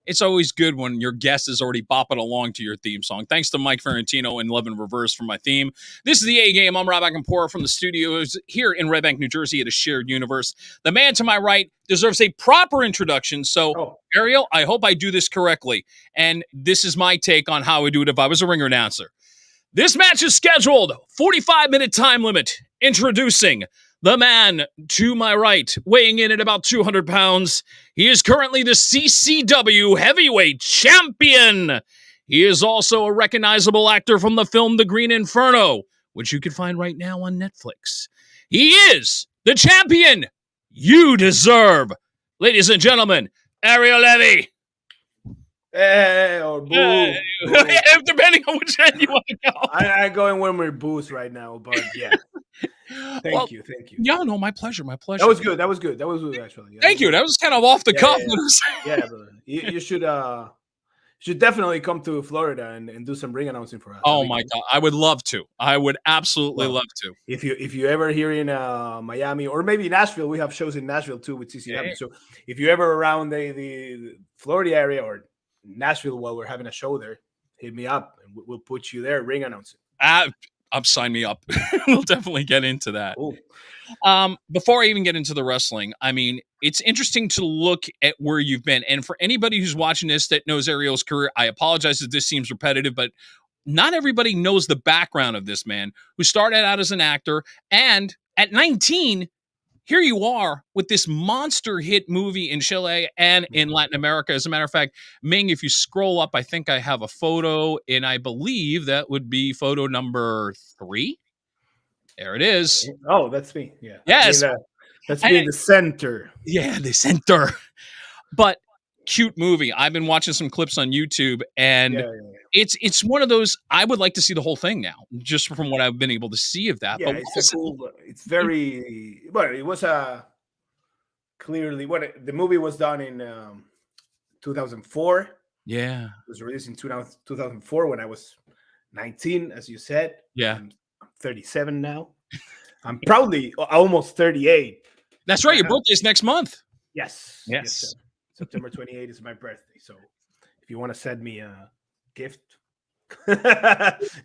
it's always good when your guest is already bopping along to your theme song. Thanks to Mike Ferrantino and Levin Reverse for my theme. This is the A Game. I'm Rob Acampora from the studios here in Red Bank, New Jersey at a shared universe. The man to my right deserves a proper introduction. So, Ariel, I hope I do this correctly. And this is my take on how I do it if I was a ringer announcer. This match is scheduled 45-minute time limit. Introducing the man to my right, weighing in at about 200 pounds. He is currently the CCW heavyweight champion. He is also a recognizable actor from the film The Green Inferno, which you can find right now on Netflix. He is the champion you deserve. Ladies and gentlemen, Ariel Levy. Hey, or boo. Depending on which end you want to go. I'm going with my booze right now, but yeah. Thank you. Yeah, no, my pleasure. That was good, actually. Yeah, Thank you. That was kind of off the cuff. Yeah, brother. You should definitely come to Florida and do some ring announcing for us. Oh my God, I would love to. I would absolutely love to. If you ever here in Miami or maybe Nashville, we have shows in Nashville too with CCW. Yeah. So if you ever around the Florida area or Nashville while we're having a show there, hit me up and we'll put you there ring announcing. Sign me up. We'll definitely get into that. Before I even get into the wrestling, I mean, it's interesting to look at where you've been. And for anybody who's watching this that knows Ariel's career, I apologize if this seems repetitive, but not everybody knows the background of this man who started out as an actor. And at 19, here you are with this monster hit movie in Chile and in Latin America. As a matter of fact, Ming, if you scroll up, I think I have a photo, and I believe that would be photo number 3. There it is. Oh, that's me. Yeah. Yes. That's me in the center. Yeah, the center. But cute movie. I've been watching some clips on YouTube, and it's one of those, I would like to see the whole thing now, just from what I've been able to see of that. Yeah, but it's very, well, it was clearly, the movie was done in 2004. Yeah. It was released in 2004 when I was 19, as you said. Yeah. I'm 37 now. I'm proudly almost 38. That's right. Your birthday's next month. Yes. September 28th is my birthday. So if you want to send me a gift,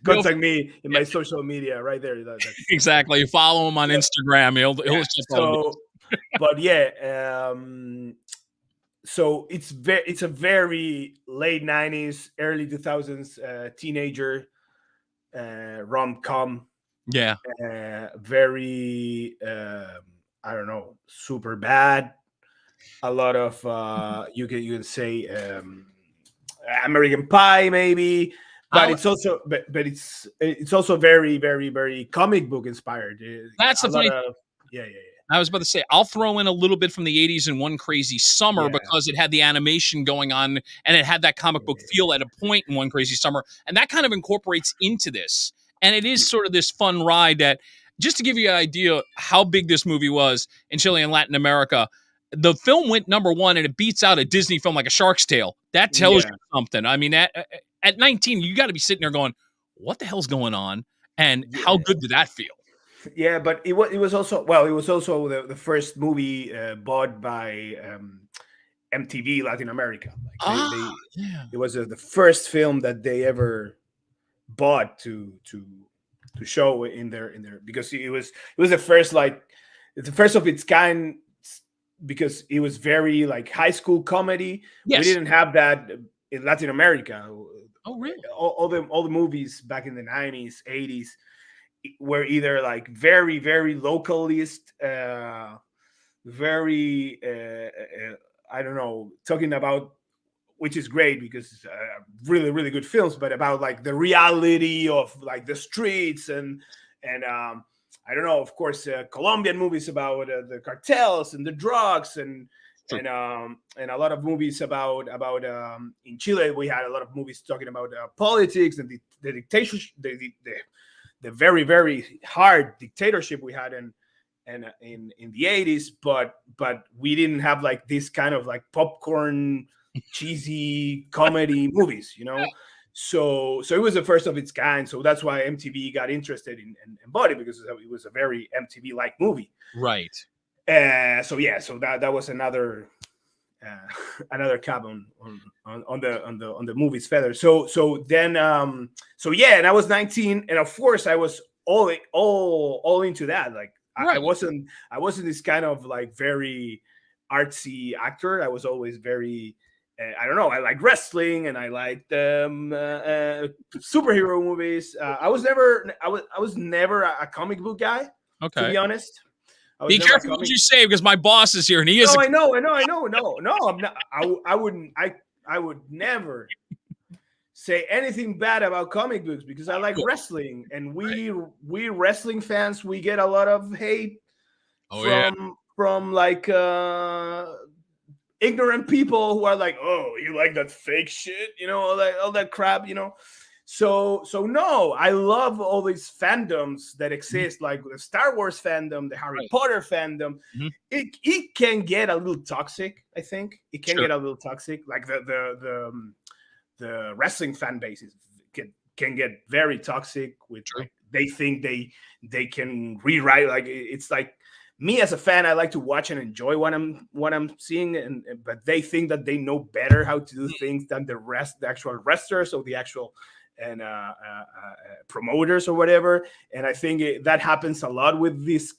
contact me in my social media right there. Exactly. Follow him on Instagram. He'll but yeah, so it's a very late 90s, early 2000s teenager rom-com. Yeah. Very I don't know, super bad. A lot of you can say American Pie maybe, but it's also but it's also very, very, very comic book inspired. That's the funny. Yeah. I was about to say, I'll throw in a little bit from the 80s in One Crazy Summer because it had the animation going on and it had that comic book feel at a point in One Crazy Summer. And that kind of incorporates into this. And it is sort of this fun ride that, just to give you an idea how big this movie was in Chile and Latin America, the film went number 1 and it beats out a Disney film like A Shark's Tale. That tells you something. I mean, at 19, you got to be sitting there going, what the hell's going on? And how good did that feel? Yeah, but it was also the first movie bought by MTV Latin America. It was the first film that they ever bought to show in their because it was the first it's the first of its kind because it was very like high school comedy. Yes. We didn't have that in Latin America. Oh, really? All the movies back in the 90s, 80s. Were either like very, very localist, very, I don't know, talking about, which is great because really, really good films, but about like the reality of like the streets and I don't know, of course, Colombian movies about the cartels and the drugs and a lot of movies about in Chile, we had a lot of movies talking about politics and the dictatorship, the very, very hard dictatorship we had in the 80s, but we didn't have like this kind of like popcorn cheesy comedy movies, you know. So it was the first of its kind. So that's why MTV got interested in bought it, because it was a very MTV like movie, right? So that was another another cap on the movie's feather. So then so yeah, and I was 19, and of course I was all into that. Like I Right. wasn't this kind of like very artsy actor. I was always very I don't know. I like wrestling and I liked superhero movies. I was never a comic book guy, to Okay. be honest. I was Be never a careful what comic. you say because my boss is here and he is. No, I know. No, I'm not. I wouldn't. I would never say anything bad about comic books because I like wrestling, and we wrestling fans, we get a lot of hate Oh yeah. from like ignorant people who are like, oh, you like that fake shit, all that crap, So no, I love all these fandoms that exist, like the Star Wars fandom, the Harry Right. Potter fandom. Mhm. It can get a little toxic. I think it can Sure. get a little toxic. Like the wrestling fan bases can get very toxic with True. like they think they can rewrite. Like it's like me as a fan, I like to watch and enjoy what I'm seeing, but they think that they know better how to do things than the actual wrestlers or the actual and promoters or whatever. And I think that happens a lot with these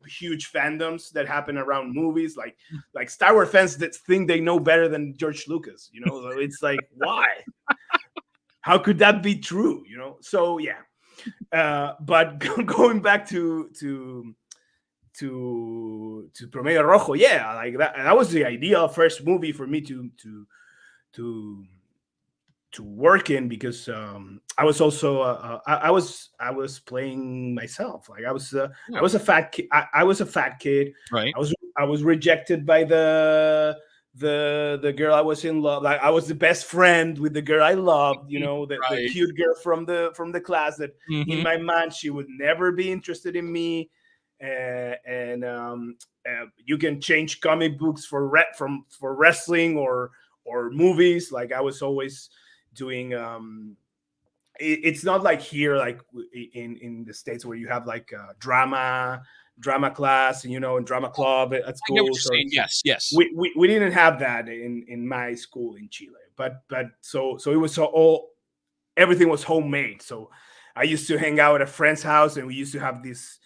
huge fandoms that happen around movies, like Star Wars fans that think they know better than George Lucas. So it's like, why? How could that be true? So yeah. But going back to Promedio Rojo, yeah, like that was the ideal first movie for me to work in, because I was also I was playing myself. Like I was a fat kid. I was a fat kid. Right. I was rejected by the girl I was in love. Like I was the best friend with the girl I loved. The Right. cute girl from the class that in Mhm. my mind she would never be interested in me. You can change comic books for wrestling or movies. Like I was always doing it's not like here, like in the States, where you have like drama class, and drama club at I get what school. you're So saying. Yes. Yes. we didn't have that in my school in Chile, but so it was all everything was homemade. So I used to hang out at a friend's house, and we used to have these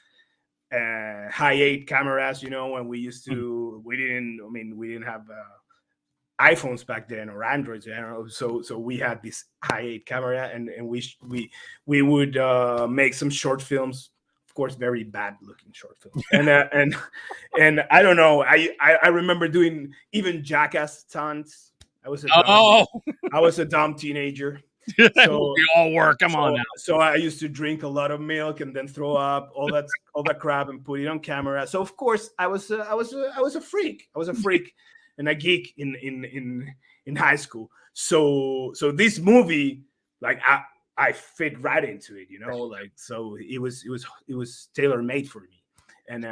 high 8 cameras, and we used to we didn't have iPhones back then, or Androids, so we had this high 8 camera, and we would make some short films, of course very bad looking short films, and I don't know, I remember doing even jackass stunts. I was a dumb teenager. So we all work. Come on now. so I used to drink a lot of milk and then throw up all that crap and put it on camera. So of course I was a freak. I was a freak and a geek in high school. So this movie, like I fit right into it, like, so it was tailor made for me. And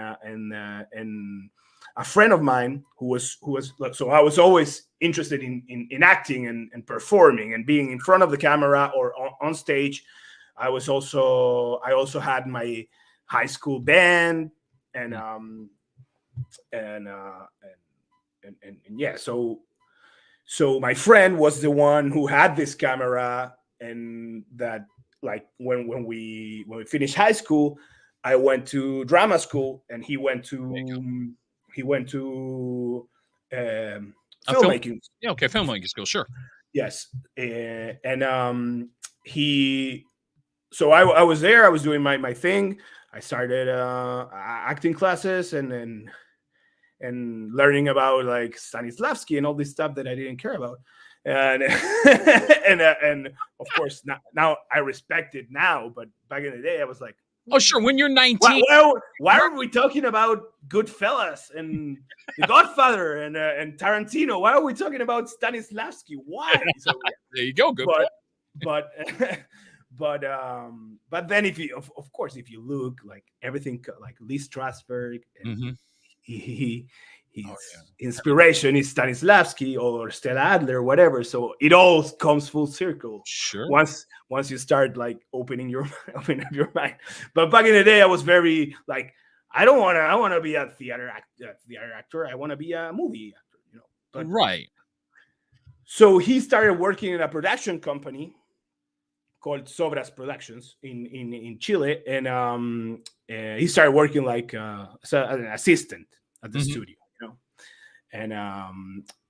a friend of mine who was so I was always interested in acting and performing and being in front of the camera or on stage. I also had my high school band, and yeah, so my friend was the one who had this camera, and that, like, when we finished high school, I went to drama school, and he went to A film. filmmaking. Yeah. Okay. Filmmaking skill. Sure. Yes. And he so I was there. I was doing my thing. I started acting classes, and learning about like Stanislavski and all this stuff that I didn't care about. And and of course now I respect it now, but back in the day I was like, Oh, sure. When you're 19. why are we talking about Goodfellas and The Godfather and Tarantino? Why are we talking about Stanislavski? Why? So There you go. Good point. but but then if you of course, if you look, like, everything, like Lee Strasberg, and Mhm. his Oh, yeah. inspiration is Stanislavski or Stella Adler, whatever. So it all comes full circle Sure. once you start, like, opening up your mind. But back in the day, I was very like, I want to be a theater actor. I want to be a movie actor. But Right. so he started working in a production company called Sobras Productions in Chile, and he started working like as an assistant at the Mhm. studio,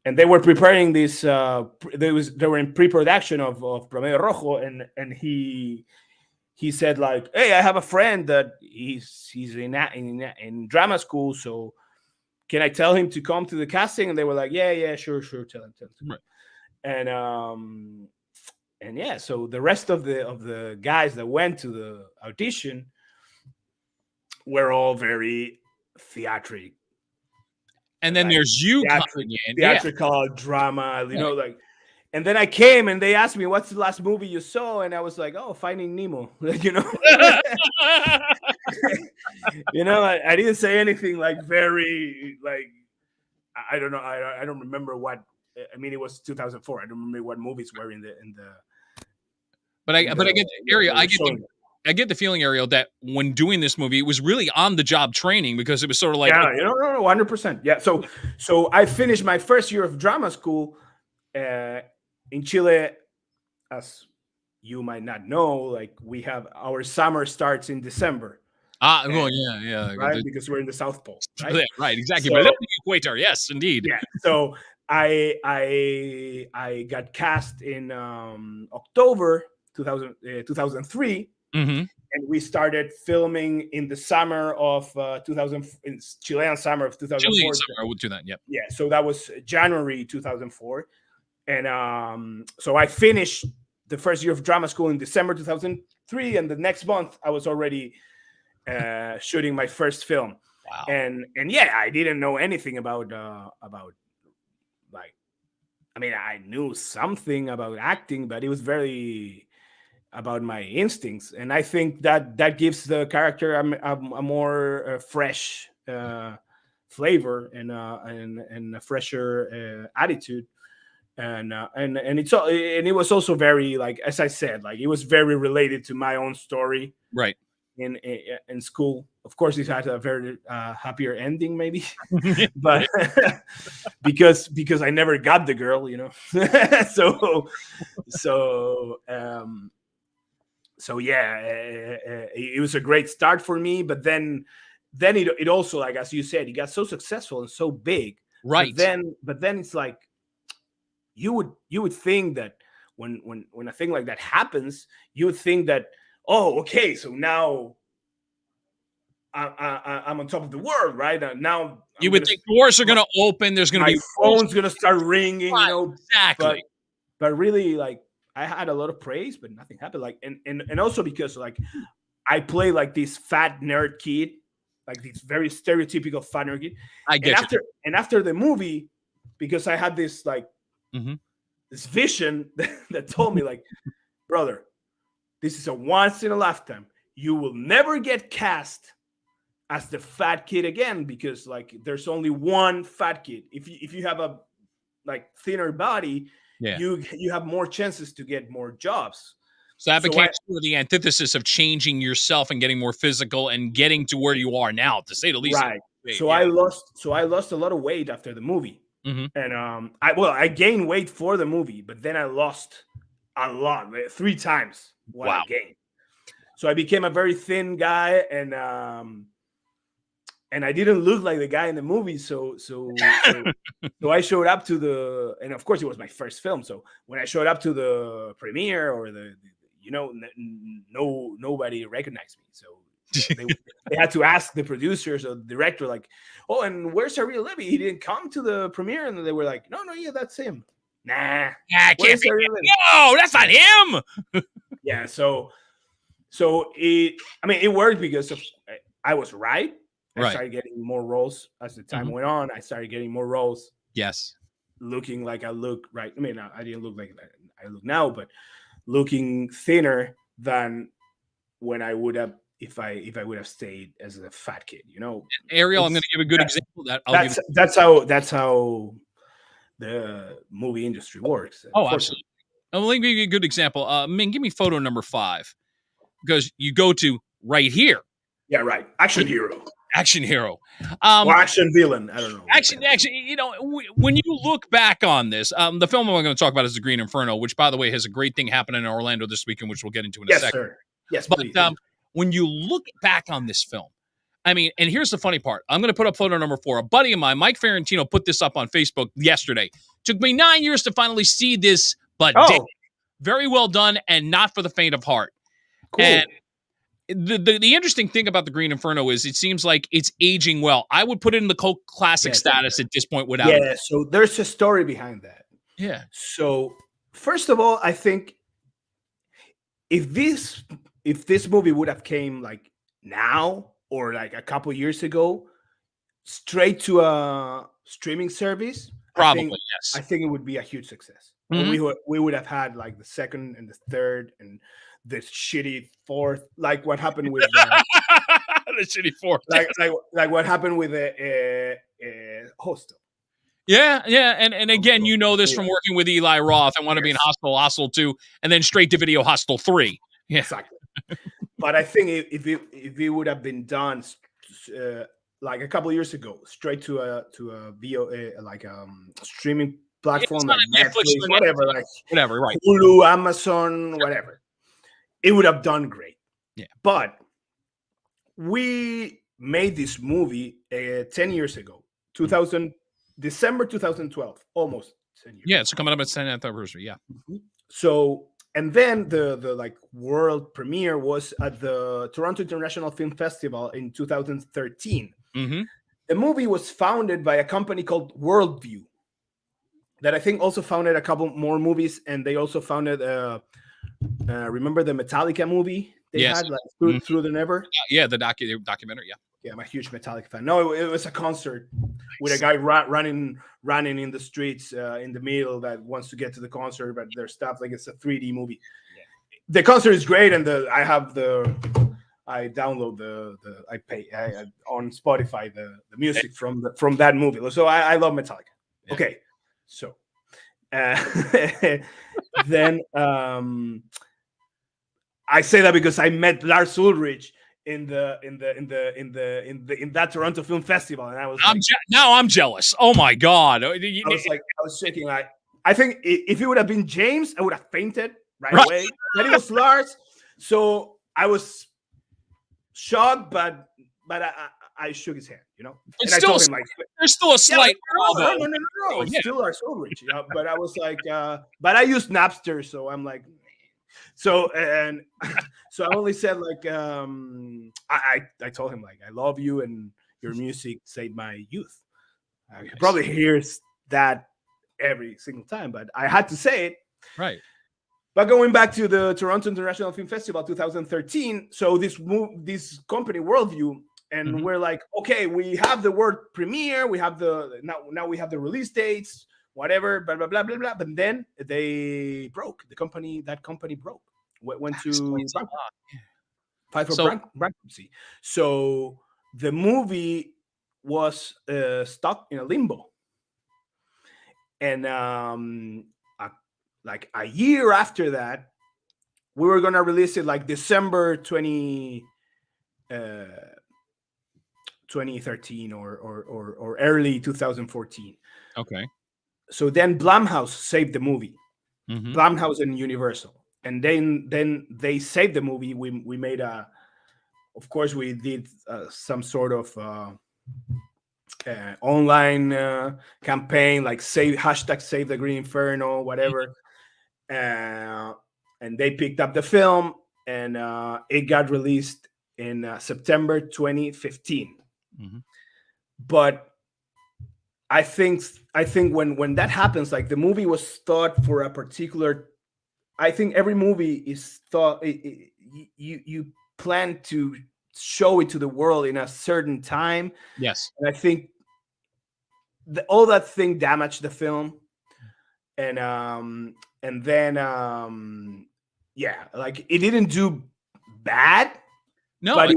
and they were preparing this. They were in pre-production of Promedio Rojo, and he said like, "Hey, I have a friend that he's in drama school, so can I tell him to come to the casting?" And they were like, "Yeah, sure, tell him." Right. And yeah, so the rest of the guys that went to the audition were all very theatric, And then like there's you coming in. Yeah. theatrical drama, Right. like. And then I came and they asked me, "What's the last movie you saw?" And I was like, "Oh, Finding Nemo." I didn't say anything like very like I don't know. I don't remember what. I mean, it was 2004. I don't remember what movies were in the But I get Ariel. they were showing. I get the feeling, Ariel, that when doing this movie, it was really on the job training because it was sort of like, Yeah, no, 100%. Yeah. So I finished my first year of drama school in Chile. As you might not know, like we have our summer starts in December. well, yeah, Right, because we're in the South Pole, right? yeah, right, exactly. So Below the equator, yes, indeed. yeah, so I got cast in October 2003, Mm-hmm. and we started filming in the summer of 2000, in Chilean summer of Chilean 2004. summer, I would do that. Yep. Yeah, so that was January 2004, and so I finished the first year of drama school in December 2003, and the next month I was already shooting my first film. Wow. And yeah, I didn't know anything about like, I mean, I knew something about acting, but it was very about my instincts, and I think that gives the character a more fresh flavor and a fresher attitude. And it's all, and it was also very, like, as I said, like it was very related to my own story Right. in school. Of course, it had a very happier ending, maybe, but because I never got the girl, so so yeah, it was a great start for me. But then it also, like as you said, it got so successful and so big. Right. But then it's like you would think that when a thing like that happens, you would think that, oh, okay, so now I'm on top of the world, right? Now You would think doors are going to open. There's going to my be phone's going to start ringing, right, exactly. But really, like, I had a lot of praise, but nothing happened. Like, and also because, like, I play like this fat nerd kid, like this very stereotypical fat nerd kid. I get you. And after the movie, because I had this like this vision that told me, like, brother, this is a once in a lifetime. You will never get cast as the fat kid again, because like there's only one fat kid. If you have a like thinner body, yeah, you have more chances to get more jobs. So that became sort of the antithesis of changing yourself and getting more physical and getting to where you are now, to say the least. Right. So I lost a lot of weight after the movie, and I gained weight for the movie, but then I lost a lot, 3 times what I gained. So I became a very thin guy, and I didn't look like the guy in the movie. So I showed up to and of course it was my first film. So when I showed up to the premiere or nobody recognized me. So they had to ask the producers or the director, like, "Oh, and where's Ariel Levy? He didn't come to the premiere." And they were like, "No, yeah, that's him." Nah, can't be him. No, that's not him. Yeah, so it worked because I was right. I started getting more roles as the time went on. I started getting more roles. Yes. Looking like I look right. I mean, I didn't look like I look now, but looking thinner than when I would have if I would have stayed as a fat kid. Ariel, I'm going to give a good example. That's how the movie industry works. Oh, absolutely. Let me give you a good example. Ming, give me photo number 5, because you go to right here. Yeah, right. Action hero. Action hero. or action villain. I don't know. Actually, when you look back on this, the film I'm going to talk about is The Green Inferno, which, by the way, has a great thing happening in Orlando this weekend, which we'll get into in a Yes, second. sir. Yes, But please. when you look back on this film, I mean, and here's the funny part. I'm going to put up photo number 4. A buddy of mine, Mike Ferrantino, put this up on Facebook yesterday. Took me 9 years to finally see this, but very well done and not for the faint of heart. Cool. And the interesting thing about The Green Inferno is it seems like it's aging well. I would put it in the cult classic status at this point without it. So there's a story behind that. Yeah. So first of all, I think if this movie would have came like now or like a couple years ago, straight to a streaming service, probably I think it would be a huge success. Mm-hmm. And we would have had like the second and the third and the shitty fourth, like what happened with the shitty fourth, like what happened with Hostel. Yeah, and again, you know this from working with Eli Roth. I want to be in Hostel 2, and then straight to video Hostel 3. Yeah, exactly. But I think if it would have been done like a couple of years ago, straight to a VO like streaming platform like Netflix, whatever, right? Hulu, Amazon, whatever. It would have done great. Yeah. But we made this movie 10 years ago, December 2012, almost 10 years. Yeah, it's coming up at 10th anniversary. Yeah. Mm-hmm. So, and then the like world premiere was at the Toronto International Film Festival in 2013. Mm-hmm. The movie was founded by a company called Worldview that I think also founded a couple more movies, and they also founded remember the Metallica movie they had, like Through the Never? Yeah, the documentary. Yeah, I'm a huge Metallica fan. No, it was a concert with a guy running in the streets in the middle that wants to get to the concert, but there's stuff like it's a 3D movie. Yeah. The concert is great, and I download I pay on Spotify the music from that movie. So I love Metallica. Yeah. Okay, so then I say that because I met Lars Ulrich in that Toronto Film Festival, and I was now I'm jealous. Oh my god! I was shaking. I think if it would have been James, I would have fainted right away. But it was Lars, so I was shocked, but I shook his hand, and I told him like, there's still a slight no, it's still Lars Ulrich, but I was like, but I used Napster, so I'm like. So I only said like I told him like I love you and your music saved my youth. He probably hears that every single time, but I had to say it. Right. But going back to the Toronto International Film Festival 2013, so this company Worldview, and we're like, okay, we have the word premiere, we have now we have the release dates. Whatever, blah blah blah blah blah. But then they broke. That company broke. Went to fight for bankruptcy. So the movie was stuck in a limbo. And like a year after that, we were gonna release it like December 2013 or early 2014. Okay. So then Blumhouse saved the movie. Blumhouse and Universal, and then they saved the movie. We made of course we did some sort of online campaign like save the Green Inferno, whatever, and they picked up the film, and it got released in September 2015. But I think when that happens, like the movie was thought for a particular. I think every movie is thought. You plan to show it to the world in a certain time. Yes, and I think all that thing damaged the film, and then like it didn't do bad. No, but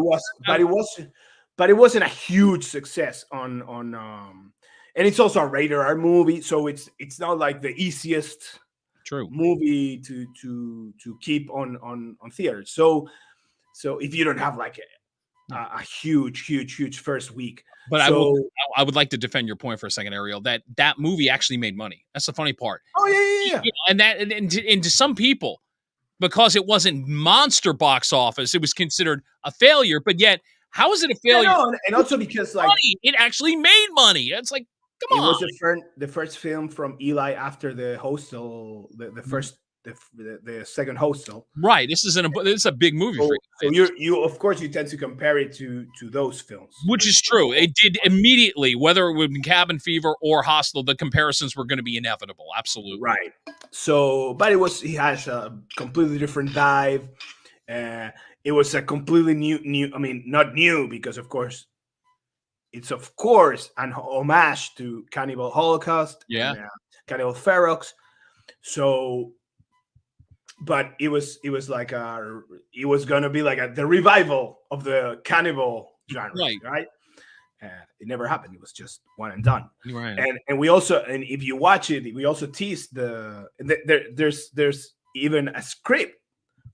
it wasn't a huge success on. And it's also a rated R movie, so it's not like the easiest movie to keep on theaters. So if you don't have like a huge first week. But So, I would like to defend your point for a second, Ariel. That movie actually made money. That's the funny part. oh yeah. And to some people, because it wasn't monster box office, it was considered a failure. But yet, how is it a Yeah, failure? no, and also because like It actually made money. It's like, come it on. was the first film from Eli after the Hostel, the first the second Hostel. Right. This is a big movie for So you. you of course you tend to compare it to those films, Which is true. It did immediately, whether it would be Cabin Fever or Hostel, the comparisons were going to be inevitable. Absolutely. right? So, but he has a completely different dive. It was a completely new. I mean, not new because of course it's an homage to Cannibal Holocaust and Cannibal Ferox. So, but it was like it was gonna be like the revival of the cannibal genre, right? It never happened. It was just one and done. Right. And we also, and if you watch it, we also teased there's even a script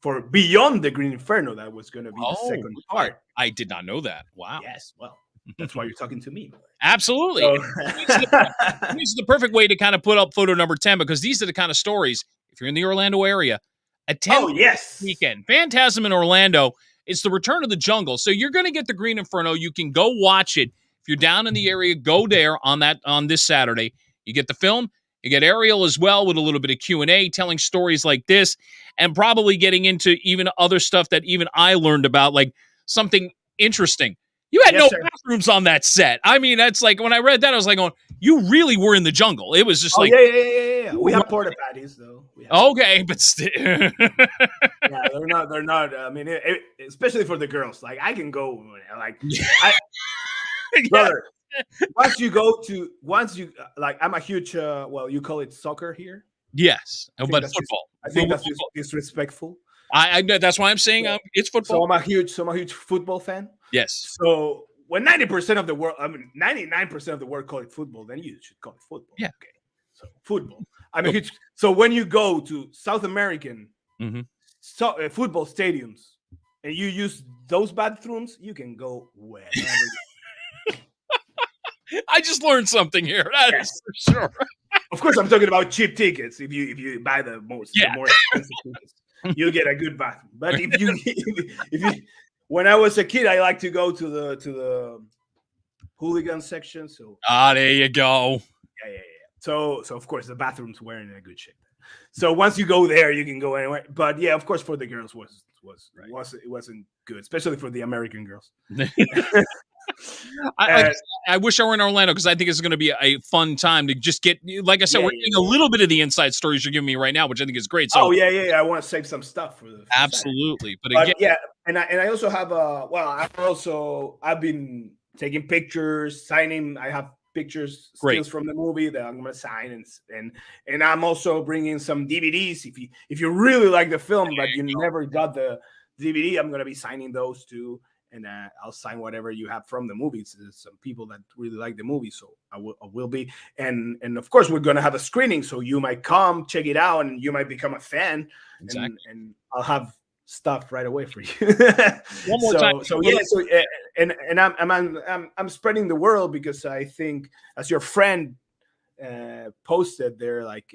for Beyond the Green Inferno that was going to be the second part. I did not know that. Wow. Yes. Well, that's why you're talking to me. Absolutely. So, this is the perfect way to kind of put up photo number 10, because these are the kind of stories, if you're in the Orlando area, attend weekend. Phantasm in Orlando. It's the return of the jungle. So you're going to get the Green Inferno. You can go watch it. If you're down in the area, go there on this Saturday. You get the film. You get Ariel as well with a little bit of Q&A, telling stories like this, and probably getting into even other stuff that even I learned about, like something interesting. You had no bathrooms on that set. I mean, that's like, when I read that, I was like, oh, you really were in the jungle. It was just yeah. We have porta potties though. Okay, but still. Yeah, they're not. I mean, especially for the girls. Like, I can go, like, brother. Once you like, I'm a huge. Well, you call it soccer here. Yes, but football. I think that's disrespectful. I that's why I'm saying it's football. So I'm a huge football fan. Yes. So when 90% of the world, 99% of the world call it football, then you should call it football. Yeah. Okay. So football. I'm a huge. So when you go to South American football stadiums and you use those bathrooms, you can go wherever. I just learned something here. That is for sure. Of course, I'm talking about cheap tickets. If you buy the more expensive tickets, you'll get a good bathroom. But if you, when I was a kid, I like to go to the hooligan section. So there you go. Yeah. So of course the bathrooms were in a good shape. So once you go there, you can go anywhere. But yeah, of course, for the girls it wasn't good, especially for the American girls. I wish I were in Orlando, because I think it's going to be a fun time to just get, like I said, we're getting a little bit of the inside stories you're giving me right now, which I think is great. So, I want to save some stuff for the absolutely. But again, yeah, and I also have I've been taking pictures, signing. I have pictures stills from the movie that I'm going to sign, and I'm also bringing some DVDs. If you really like the film but you never got the DVD, I'm going to be signing those too. And I'll sign whatever you have from the movies. There's some people that really like the movie, so I will be. And of course, we're going to have a screening, so you might come, check it out, and you might become a fan. Exactly. And I'll have stuff right away for you. One more time. I'm spreading the word, because I think, as your friend posted there, like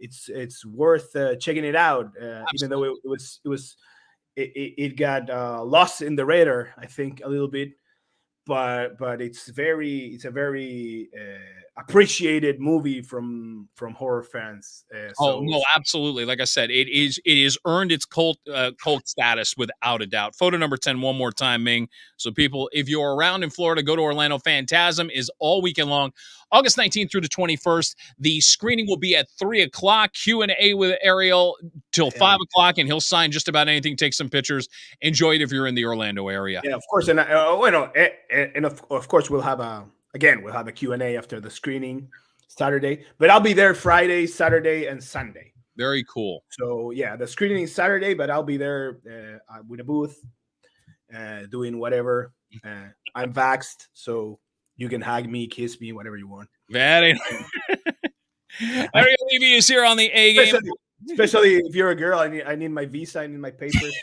it's worth checking it out, even though it got lost in the radar, I think, a little bit, but it's a very appreciated movie from horror fans. No, absolutely. Like I said, it is earned its cult status without a doubt. Photo number 10, one more time, Ming. So people, if you're around in Florida, go to Orlando. Phantasm is all weekend long, August 19th through the 21st. The screening will be at 3:00. Q&A with Ariel till 5:00, and he'll sign just about anything, take some pictures. Enjoy it if you're in the Orlando area. Yeah, of course. And of course, we'll have a Q&A after the screening Saturday, but I'll be there Friday, Saturday, and Sunday. Very cool. So yeah, the screening is Saturday, but I'll be there with a booth, doing whatever. I'm vaxxed, so you can hug me, kiss me, whatever you want. Very. Ariel Levy is here on the A Game. Especially if you're a girl, I need my visa, I need my papers.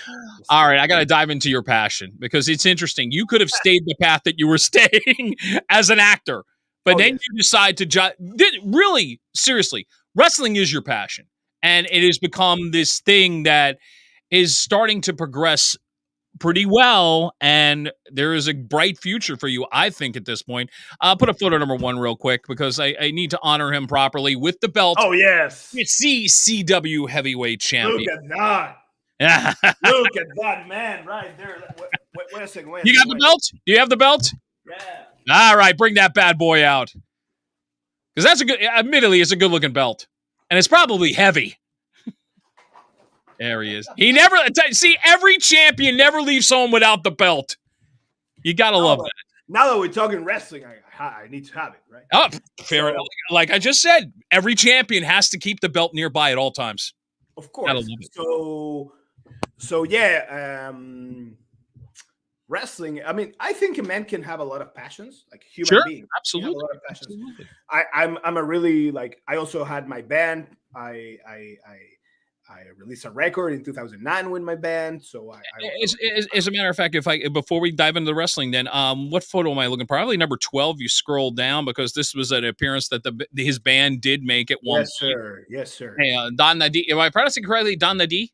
So, All right, I got to dive into your passion because it's interesting. You could have stayed the path that you were staying as an actor, but then you decide to really seriously. Wrestling is your passion, and it has become this thing that is starting to progress pretty well, and there is a bright future for you, I think, at this point. I'll put a photo number 1 real quick because I need to honor him properly with the belt. Oh, yes. It's CCW heavyweight champion. Look at that. Look at that, man, right there. Wait a second. You got the belt? Do you have the belt? Yeah. All right, bring that bad boy out. Because that's admittedly, it's a good looking belt. And it's probably heavy. There he is. He never, see, every champion never leaves home without the belt. You got to love that. Now that we're talking wrestling, I need to have it, right? Oh, fair enough. Like I just said, every champion has to keep the belt nearby at all times. Of course. So yeah, wrestling. I mean, I think a man can have a lot of passions, like human beings. Absolutely, a lot of passions. Absolutely. I'm a really like. I also had my band. I released a record in 2009 with my band. So as a matter of fact, before we dive into the wrestling, then what photo am I looking? Probably number 12. You scroll down because this was an appearance that his band did make at one. Yes, sir. Yes, sir. Hey, Don Nadie. Am I pronouncing correctly? Don Nadie.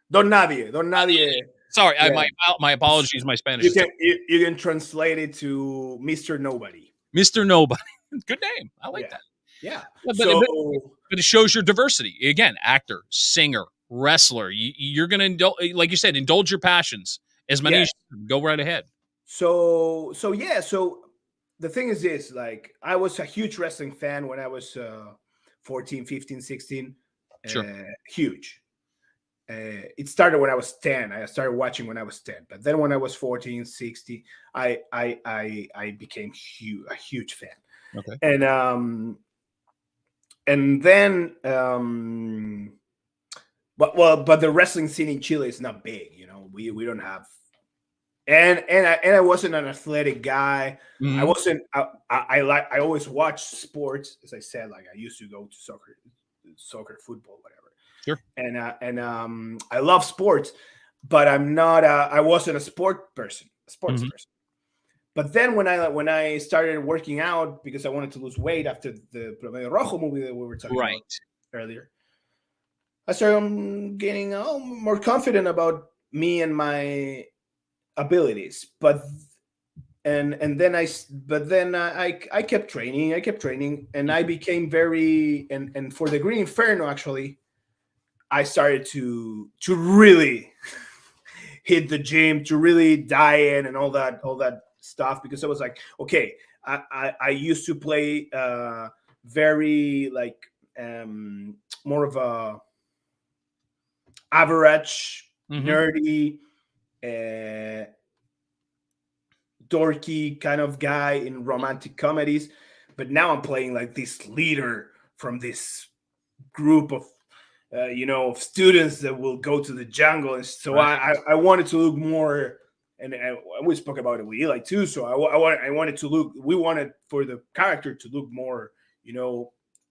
Don Nadie. Sorry, yeah. My apologies. My Spanish. You can translate it to Mr. Nobody. Mr. Nobody. Good name. I like that. Yeah. But it shows your diversity. Again, actor, singer, wrestler. You're going to, like you said, indulge your passions. As many as you go right ahead. So the thing is this, like, I was a huge wrestling fan when I was 14, 15, 16. Sure. Huge. It started when I was 10. I started watching when I was 10. But then when I was 14, 16, I became a huge fan. Okay. And then but the wrestling scene in Chile is not big, you know. We don't have, and I wasn't an athletic guy. Mm-hmm. I wasn't. I always watched sports, as I said. Like I used to go to soccer, football, whatever. Sure. And I love sports, but I wasn't a sports person. But then when I started working out because I wanted to lose weight after the Promedio Rojo movie that we were talking about earlier, I started getting more confident about me and my abilities. But then I kept training, and I became very and for the Green Inferno actually, I started to really hit the gym, to really diet and all that stuff, because I was like, okay, I used to play very like more of a average, nerdy, dorky kind of guy in romantic comedies, but now I'm playing like this leader from this group of of students that will go to the jungle, and so I wanted to look more. And we spoke about it with Eli too. So I wanted to look. We wanted for the character to look more,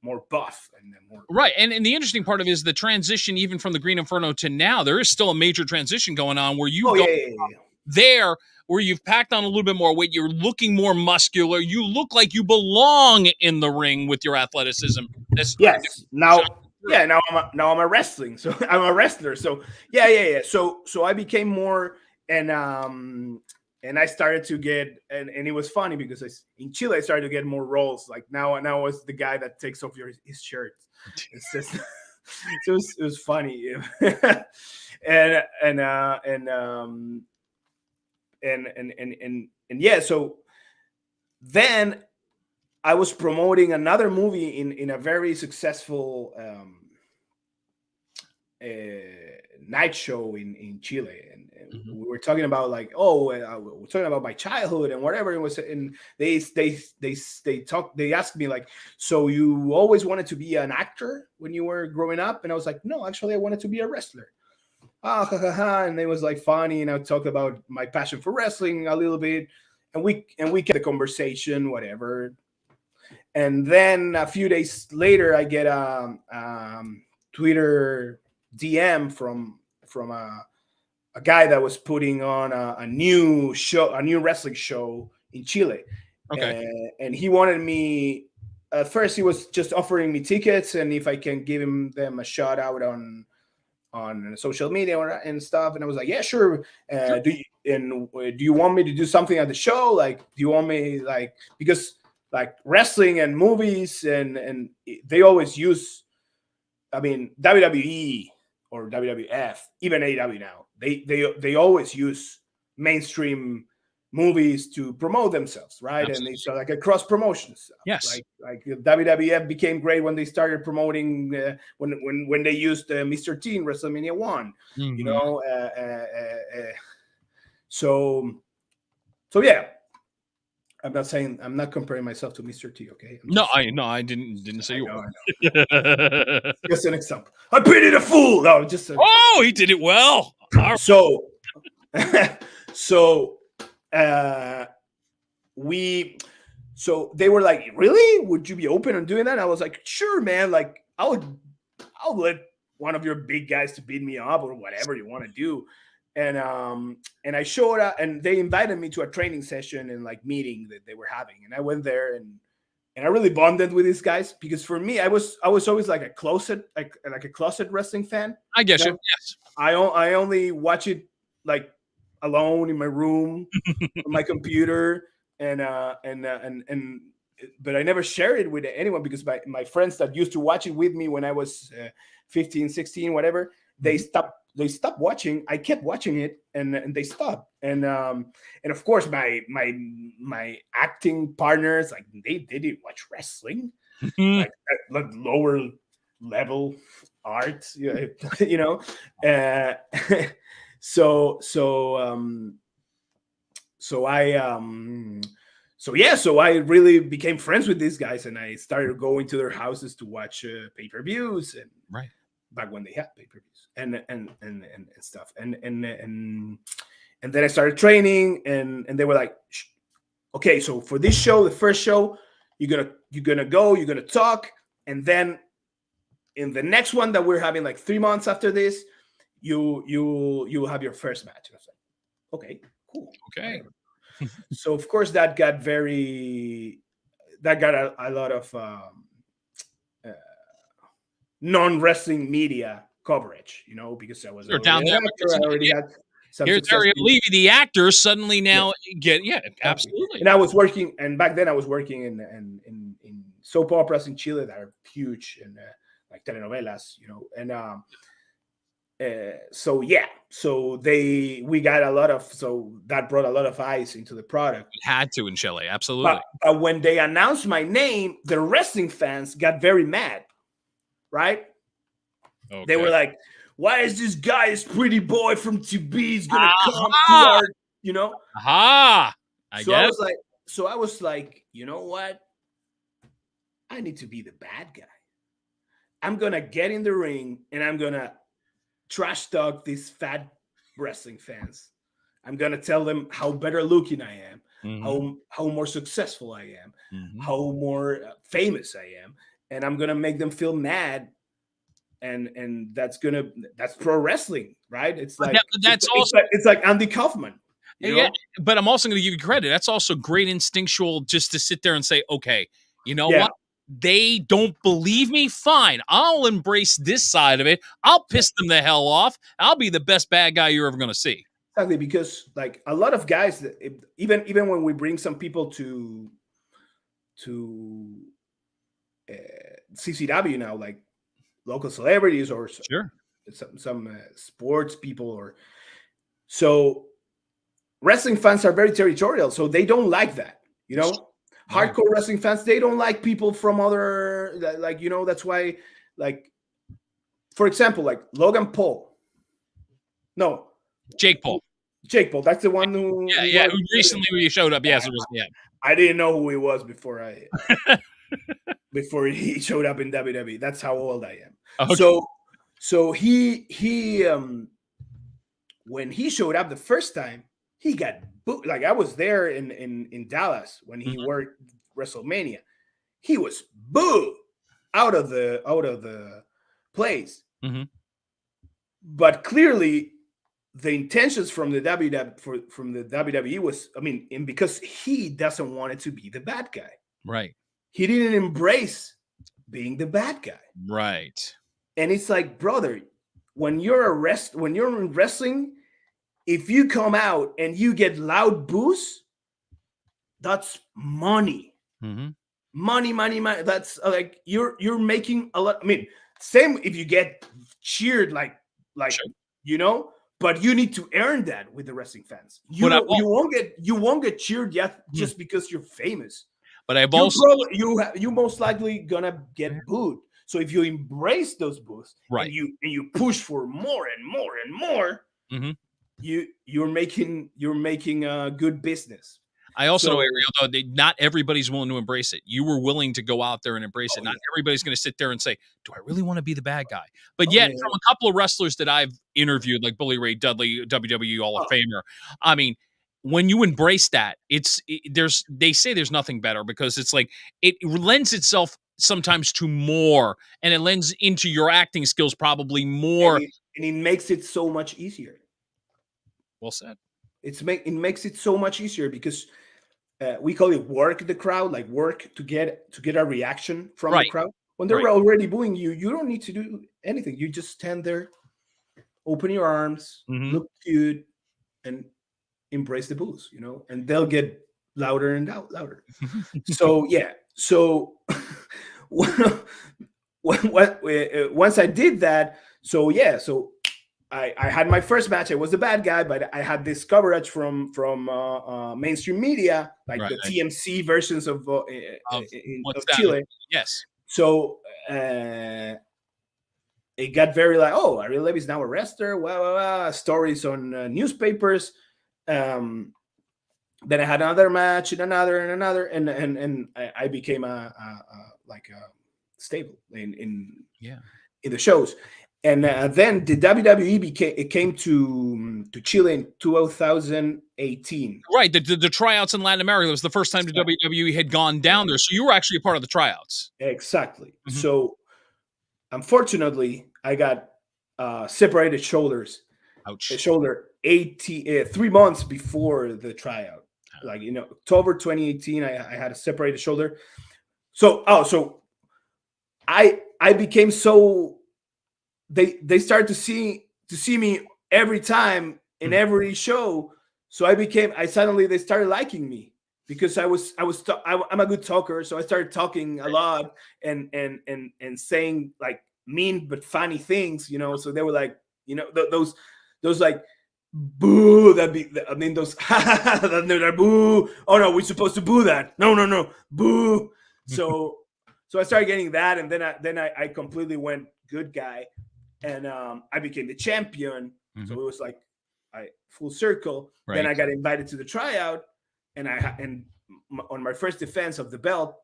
more buff and more. Right. And the interesting part of it is the transition, even from the Green Inferno to now. There is still a major transition going on where you there, where you've packed on a little bit more weight. You're looking more muscular. You look like you belong in the ring with your athleticism. Yes. Now I'm a wrestling. So I'm a wrestler. So yeah. So I became more. And I started to get, and it was funny because in Chile I started to get more roles. Like now I was the guy that takes off his shirt. It's just, it was funny, and yeah. So then I was promoting another movie in a very successful night show in Chile, and we were talking about like, we're talking about my childhood and whatever it was, and they asked me like, so you always wanted to be an actor when you were growing up? And I was like, no, actually I wanted to be a wrestler. And it was like funny, and I talked about my passion for wrestling a little bit, and we kept the conversation, whatever. And then a few days later I get a Twitter DM from a guy that was putting on a new show, a new wrestling show in Chile, Okay. and he wanted me. At first, he was just offering me tickets, and if I can give them a shout out on social media and stuff. And I was like, yeah, sure. Sure. Do you want me to do something at the show? Like, do you want me like because like wrestling and movies and they always use. I mean, WWE or WWF, even AEW now, they always use mainstream movies to promote themselves, right? Absolutely. And it's like a cross promotion stuff. Yes. Like WWF became great when they started promoting when they used Mr. T in WrestleMania 1, you Mhm. know. So yeah, I'm not comparing myself to Mr. T. Okay, No, I didn't say you I were. just an example. I pitied a fool. No, just Oh, he did it well. so so uh so they were like, really, would you be open on doing that? I was like, sure, man, like I'll let one of your big guys to beat me up or whatever you want to do. And I showed up, and they invited me to a training session and like meeting that they were having, and I went there, and I really bonded with these guys because for me, I was always like a closet wrestling fan. I guess You you. know? Yes. I only watch it like alone in my room on my computer, and but I never shared it with anyone because my friends that used to watch it with me when I was 15, 16, whatever, they stopped watching. I kept watching it, and they stopped. And of course my acting partners, like they didn't watch wrestling, like lower level art, you know. Uh, so so so I so I really became friends with these guys, and I started going to their houses to watch pay-per-views, and Right. back when they had pay-per-views and stuff, and then I started training, and they were like, okay, so for this show, the first show, you're gonna talk, and then in the next one that we're having like 3 months after this, you have your first match. And I was like, okay, cool, Okay. whatever. So of course that got a lot of uh, non-wrestling media coverage, because I was You're already down an there. actor. I already had some Here's success. Ariel Levy, the actor, suddenly Yeah, now exactly. absolutely. And I was working, and back then I was working in soap operas in Chile that are huge, and like telenovelas, and so yeah, so we got a lot of, so that brought a lot of eyes into the product. It had to in Chile, absolutely. But when they announced my name, the wrestling fans got very mad, right? Okay. They were like, why is this guy, this pretty boy from TB, gonna come to Aha! our, Aha! I so I guess. was like, you know what? I need to be the bad guy. I'm gonna get in the ring and I'm gonna trash talk these fat wrestling fans. I'm gonna tell them how better looking I am, how more successful I am, how more famous I am, and I'm gonna make them feel mad. And that's pro wrestling, right? It's like it's like Andy Kaufman. Yeah, but I'm also going to give you credit. That's also great instinctual, just to sit there and say, okay, you know what? They don't believe me. Fine. I'll embrace this side of it. I'll piss them the hell off. I'll be the best bad guy you're ever going to see. Exactly. Because like a lot of guys, even when we bring some people to CCW now, like local celebrities or sure, some sports people, or so wrestling fans are very territorial, so they don't like that. Hardcore wrestling fans, they don't like people from other, like, that's why, like, for example, like Logan Paul. No, Jake Paul. That's the one who who recently showed up. Yes, it was. Yeah, I didn't know who he was before before he showed up in WWE. That's how old I am. Okay. So he when he showed up the first time, he got booed. Like, I was there in Dallas when he worked WrestleMania. He was booed out of the place. But clearly, the intentions from the WWE was, I mean, and because he doesn't want it to be the bad guy. Right. He didn't embrace being the bad guy. Right. And it's like, brother, when you're in wrestling, if you come out and you get loud boos, that's money. Mm-hmm. Money. That's like you're making a lot. I mean, same if you get cheered like Sure. you know, but you need to earn that with the wrestling fans. But You won't get cheered yet just because you're famous. But I've You also probably you most likely gonna get booed. So if you embrace those boos right. and you push for more and more and more, Mm-hmm. you're making a good business. I also know, Ariel, though, not everybody's willing to embrace it. You were willing to go out there and embrace it. Not everybody's going to sit there and say, do I really want to be the bad guy? But yet, from a couple of wrestlers that I've interviewed, like Bully Ray Dudley, WWE Hall of Famer, I mean, when you embrace that, they say there's nothing better because it's like it lends itself sometimes to more, and it lends into your acting skills probably more. And it makes it so much easier. Well said. It makes it so much easier because we call it work the crowd, like work to get a reaction from the crowd. When they're already booing you, you don't need to do anything. You just stand there, open your arms, look cute, and embrace the boos, you know, and they'll get louder and louder. So yeah, so once I did that, so yeah, so I had my first match. I was the bad guy, but I had this coverage from mainstream media, like the TMC versions of Chile. Yes. So it got very like, oh, Ariel Levy is now a wrestler. Wow. Stories on newspapers. Then I had another match and another, and I became a stable in the shows. And then the WWE came to Chile in 2018. Right, the tryouts in Latin America. It was the first time the WWE had gone down there. So you were actually a part of the tryouts. Exactly. Mm-hmm. So unfortunately, I got separated shoulders. Ouch. Shoulder 3 months before the tryout. Like, you know, October 2018, I had a separated shoulder. So I became so... They started to see me every time in every show. So they started liking me because I'm a good talker. So I started talking a lot and saying like mean but funny things, you know. So they were like, you know, those like boo. Those boo. Oh no, we're supposed to boo that. No, boo. So I started getting that, and then I completely went good guy. And I became the champion. Mm-hmm. So it was like full circle. Right. Then I got invited to the tryout, and on my first defense of the belt,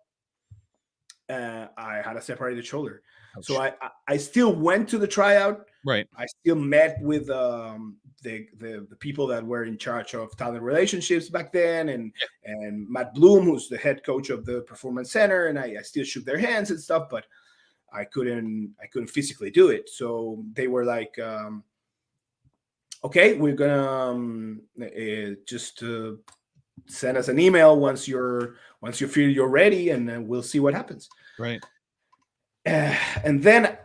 I had a separated shoulder. Ouch. So I still went to the tryout. Right. I still met with the people that were in charge of talent relationships back then, and Matt Bloom, who's the head coach of the Performance Center, and I still shook their hands and stuff, but I couldn't physically do it. So they were like, okay, we're gonna just send us an email once you feel you're ready, and then we'll see what happens. Right. And then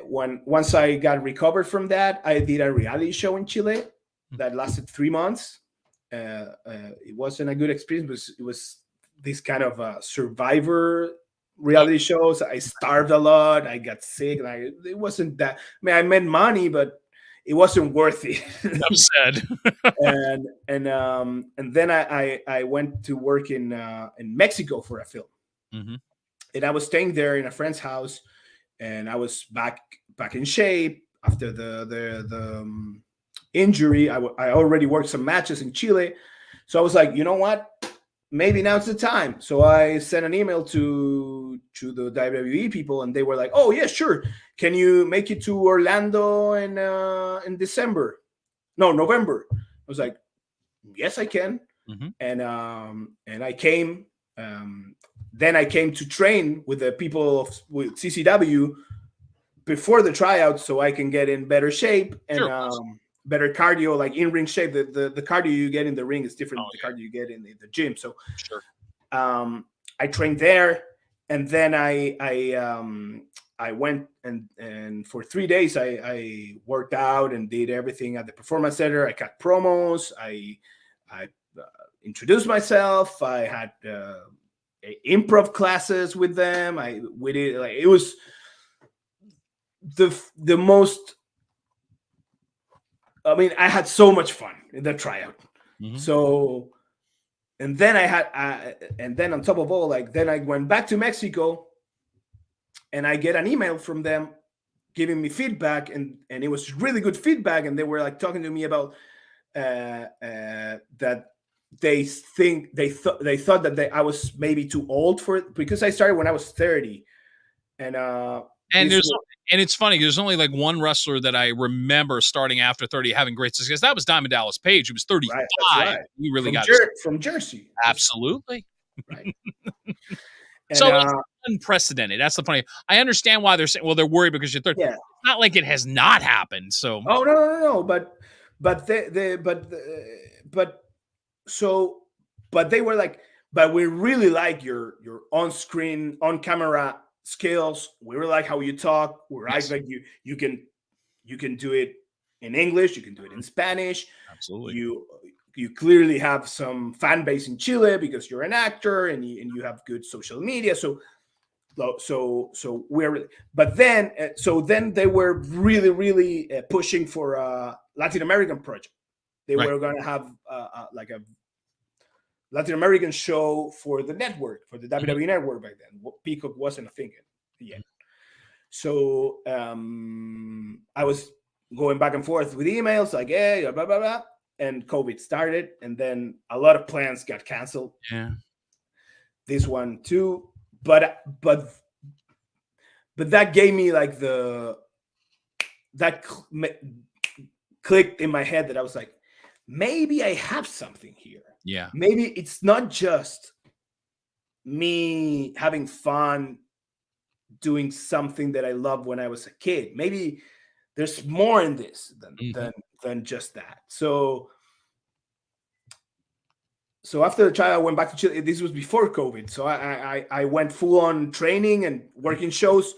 once I got recovered from that, I did a reality show in Chile that lasted 3 months. It wasn't a good experience, but it was this kind of a Survivor reality shows. I starved a lot. I got sick. It wasn't that. I mean, I made money, but it wasn't worth it. I'm sad. and then I went to work in Mexico for a film, mm-hmm. and I was staying there in a friend's house, and I was back in shape after the injury. I already worked some matches in Chile, so I was like, you know what? Maybe now's the time. So I sent an email to the WWE people, and they were like, "Oh yeah, sure. Can you make it to Orlando in November?" I was like, "Yes, I can." Mm-hmm. And I came. Then I came to train with the people with CCW before the tryout so I can get in better shape and Sure. better cardio, like in ring shape. The cardio you get in the ring is different Oh than the yeah. cardio you get in the gym. So Sure. I trained there, and then I went and for 3 days I worked out and did everything at the performance center. I cut promos. I introduced myself. I had improv classes with them. We did, like, it was the most. I mean, I had so much fun in the tryout. Mm-hmm. So, and then and then on top of all, like, then I went back to Mexico, and I get an email from them giving me feedback, and it was really good feedback, and they were like talking to me about that they thought that I was maybe too old for it, because I started when I was 30, and And this there's and it's funny. There's only like one wrestler that I remember starting after 30 having great success. That was Diamond Dallas Page. He was 35. right, that's right, He really got his From Jersey, absolutely. right, and So it's unprecedented. That's the funny. I understand why they're saying, well, they're worried because you're 30. yeah. It's not like it has not happened. So Oh, no, but they but so but they were like, but we really like your on screen, on camera skills. We really like how you talk. We yes, like you can do it in English, you can do it in Spanish. absolutely. You clearly have some fan base in Chile because you're an actor, and you have good social media. So we're, but then so then they were really pushing for a Latin American project. They Right. were going to have like a Latin American show for the network, for the WWE network back then. Peacock wasn't a thing yet. So I was going back and forth with emails like, hey, blah blah blah, and COVID started, and then a lot of plans got canceled. Yeah. This one too, but that gave me like that clicked in my head, that I was like, maybe I have something here. Yeah. Maybe it's not just me having fun doing something that I loved when I was a kid. Maybe there's more in this than just that. So after the trial, I went back to Chile. This was before COVID. So I went full on training and working shows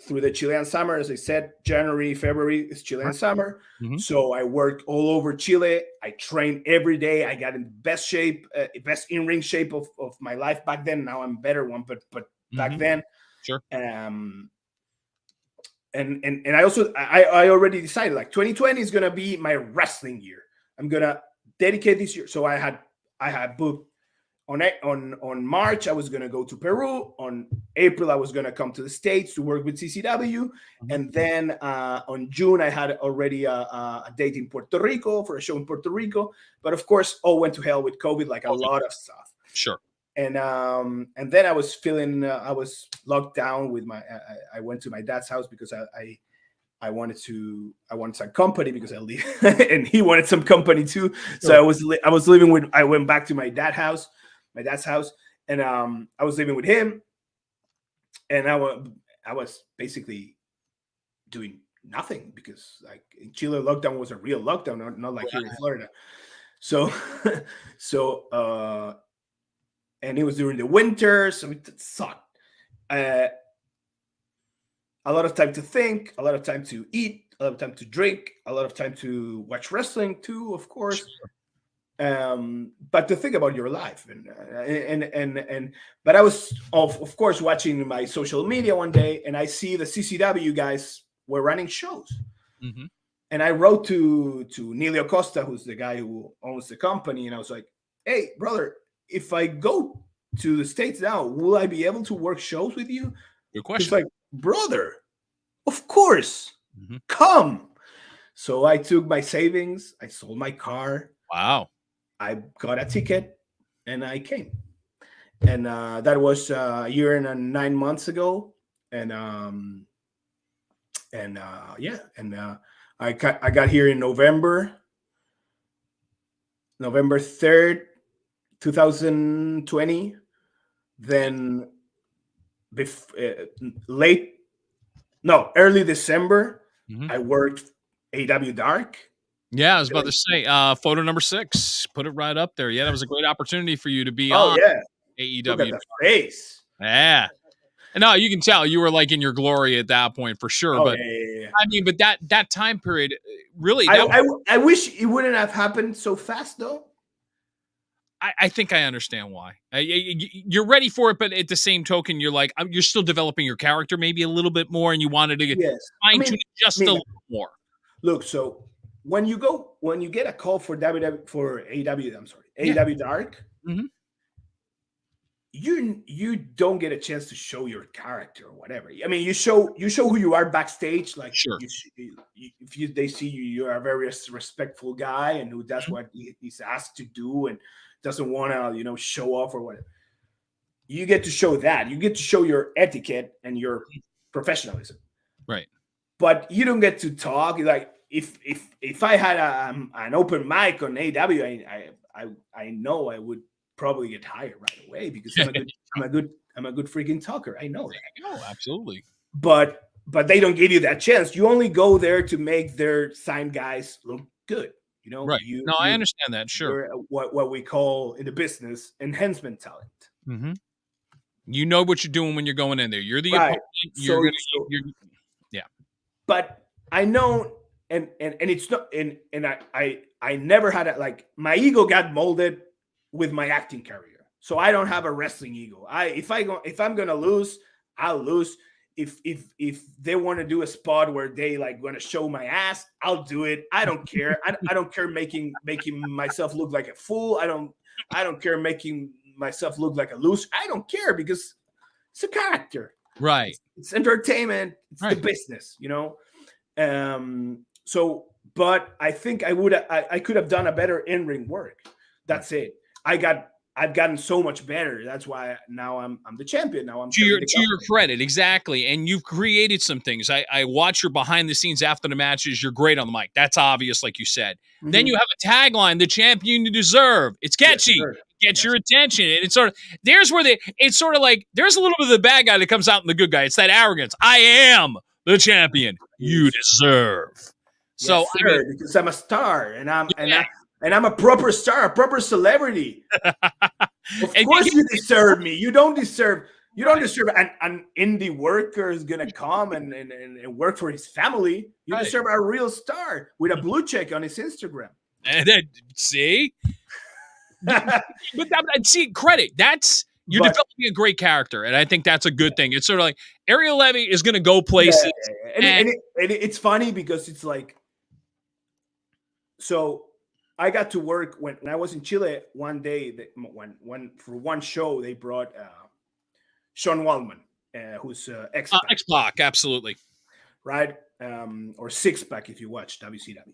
through the Chilean summer. As I said, January, February is Chilean summer. So I worked all over Chile. I trained every day. I got in the best shape, best in-ring shape of my life back then. Now I'm better one, but back then. Sure. And I also, I already decided, like, 2020 is gonna be my wrestling year. I'm gonna dedicate this year. So I had booked on March, I was gonna go to Peru. On April, I was gonna come to the States to work with CCW, and then on June, I had already a date in Puerto Rico for a show in Puerto Rico. But of course, all went to hell with COVID, like a lot of stuff. Sure. And then I was I was locked down with I went to my dad's house because I wanted some company, because I live and he wanted some company too. So I was living with, I went back to my dad's house, and I was living with him, and I was basically doing nothing, because, like, in Chile, lockdown was a real lockdown, not like here in Florida. So and it was during the winter, so it sucked. A lot of time to think, a lot of time to eat, a lot of time to drink, a lot of time to watch wrestling too, of course. But to think about your life, but I was of course watching my social media one day, and I see the CCW guys were running shows, and I wrote to Nilio Costa, who's the guy who owns the company, and I was like, hey, brother, if I go to the States now, will I be able to work shows with you? Good question. He's like, brother, of course, come. So I took my savings, I sold my car. Wow. I got a ticket, and I came. And that was a year and 9 months ago. And I got here in November 3rd, 2020. Then late No, early December, Mhm. I worked AW Dark. Yeah, I was about to say, photo number 6. Put it right up there. Yeah, that was a great opportunity for you to be Oh on yeah, look at AEW. the face. Yeah. And no, you can tell you were like in your glory at that point for sure. Oh But yeah, yeah, yeah. I mean, but that time period, really, I, that was, I I wish it wouldn't have happened so fast though. I think I understand why. You're ready for it, but at the same token, you're like you're still developing your character maybe a little bit more, and you wanted to Yes, fine tune it I just a mean, little more. look. So when you get a call for for AW, I'm sorry, Yeah. AW Dark, Hmm. you don't get a chance to show your character or whatever. I mean, you show who you are backstage. Like Sure. if they see you, you're a very respectful guy and who does Mhm. what he's asked to do and doesn't want to show off or whatever. You get to show that. You get to show your etiquette and your professionalism. Right. But you don't get to talk. Like if I had an open mic on AW, I know I would probably get hired right away because I'm a good freaking talker. I know that. Oh, absolutely. But they don't give you that chance. You only go there to make their signed guys look good. Right. You No, I you understand that. Sure. you're what we call in the business enhancement talent. Hmm. You know what you're doing when you're going in there. You're the Right. opponent. You're So gonna. so You're. Yeah. but I know and it's not and I never had like my ego got molded with my acting career. So I don't have a wrestling ego. If I'm gonna lose, I'll lose. If they want to do a spot where they like want to show my ass, I'll do it. I don't care. I don't care making myself look like a fool. I don't care making myself look like a loser. I don't care because it's a character. Right. It's entertainment. It's the Right. business. So, but I think I could have done a better in ring work. That's it. I've gotten so much better. That's why now I'm the champion. Now I'm To carrying your the to your company. credit, exactly. And you've created some things. I watch your behind the scenes after the matches. You're great on the mic. That's obvious, like you said. Then you Mhm. have a tagline: "The champion you deserve." It's Yes, catchy. sir. Gets Yes. your attention, and it's sort of there's where it's sort of like there's a little bit of the bad guy that comes out in the good guy. It's that arrogance. I am the champion you Yes, deserve. So yes, I mean, sir. Because I'm a star, and yeah, I'm a proper star, a proper celebrity. Of course, you deserve me. You don't deserve an indie worker is gonna come and work for his family. You right. deserve a real star with a blue check on his Instagram. And then, see, but see, credit. That's you're But developing a great character, and I think that's a good thing. It's sort of like Ariel Levy is going to go yeah, places, yeah, yeah. And, and it's funny because it's like, so I got to work when I was in Chile one day. When for one show they brought Sean Waldman, who's X Pac, X Pac, absolutely. right? Or Six Pack if you watch WCW,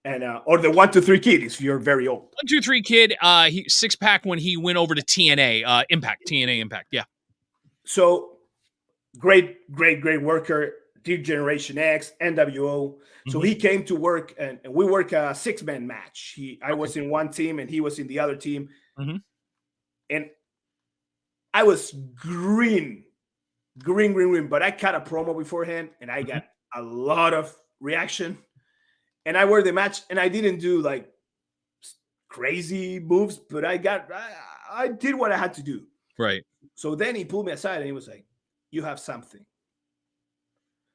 and or the 1 2 3 Kid if you're very old. 1 2 3 Kid, he Six Pack when he went over to TNA, TNA Impact, yeah. So great worker. Deep Generation X, NWO. So Mhm. he came to work, and we work a 6-man match. I was in one team, and he was in the other team, Mhm. and I was green. But I cut a promo beforehand, and I Mhm. got a lot of reaction. And I worked the match, and I didn't do like crazy moves, but I did what I had to do. Right. So then he pulled me aside, and he was like, "You have something.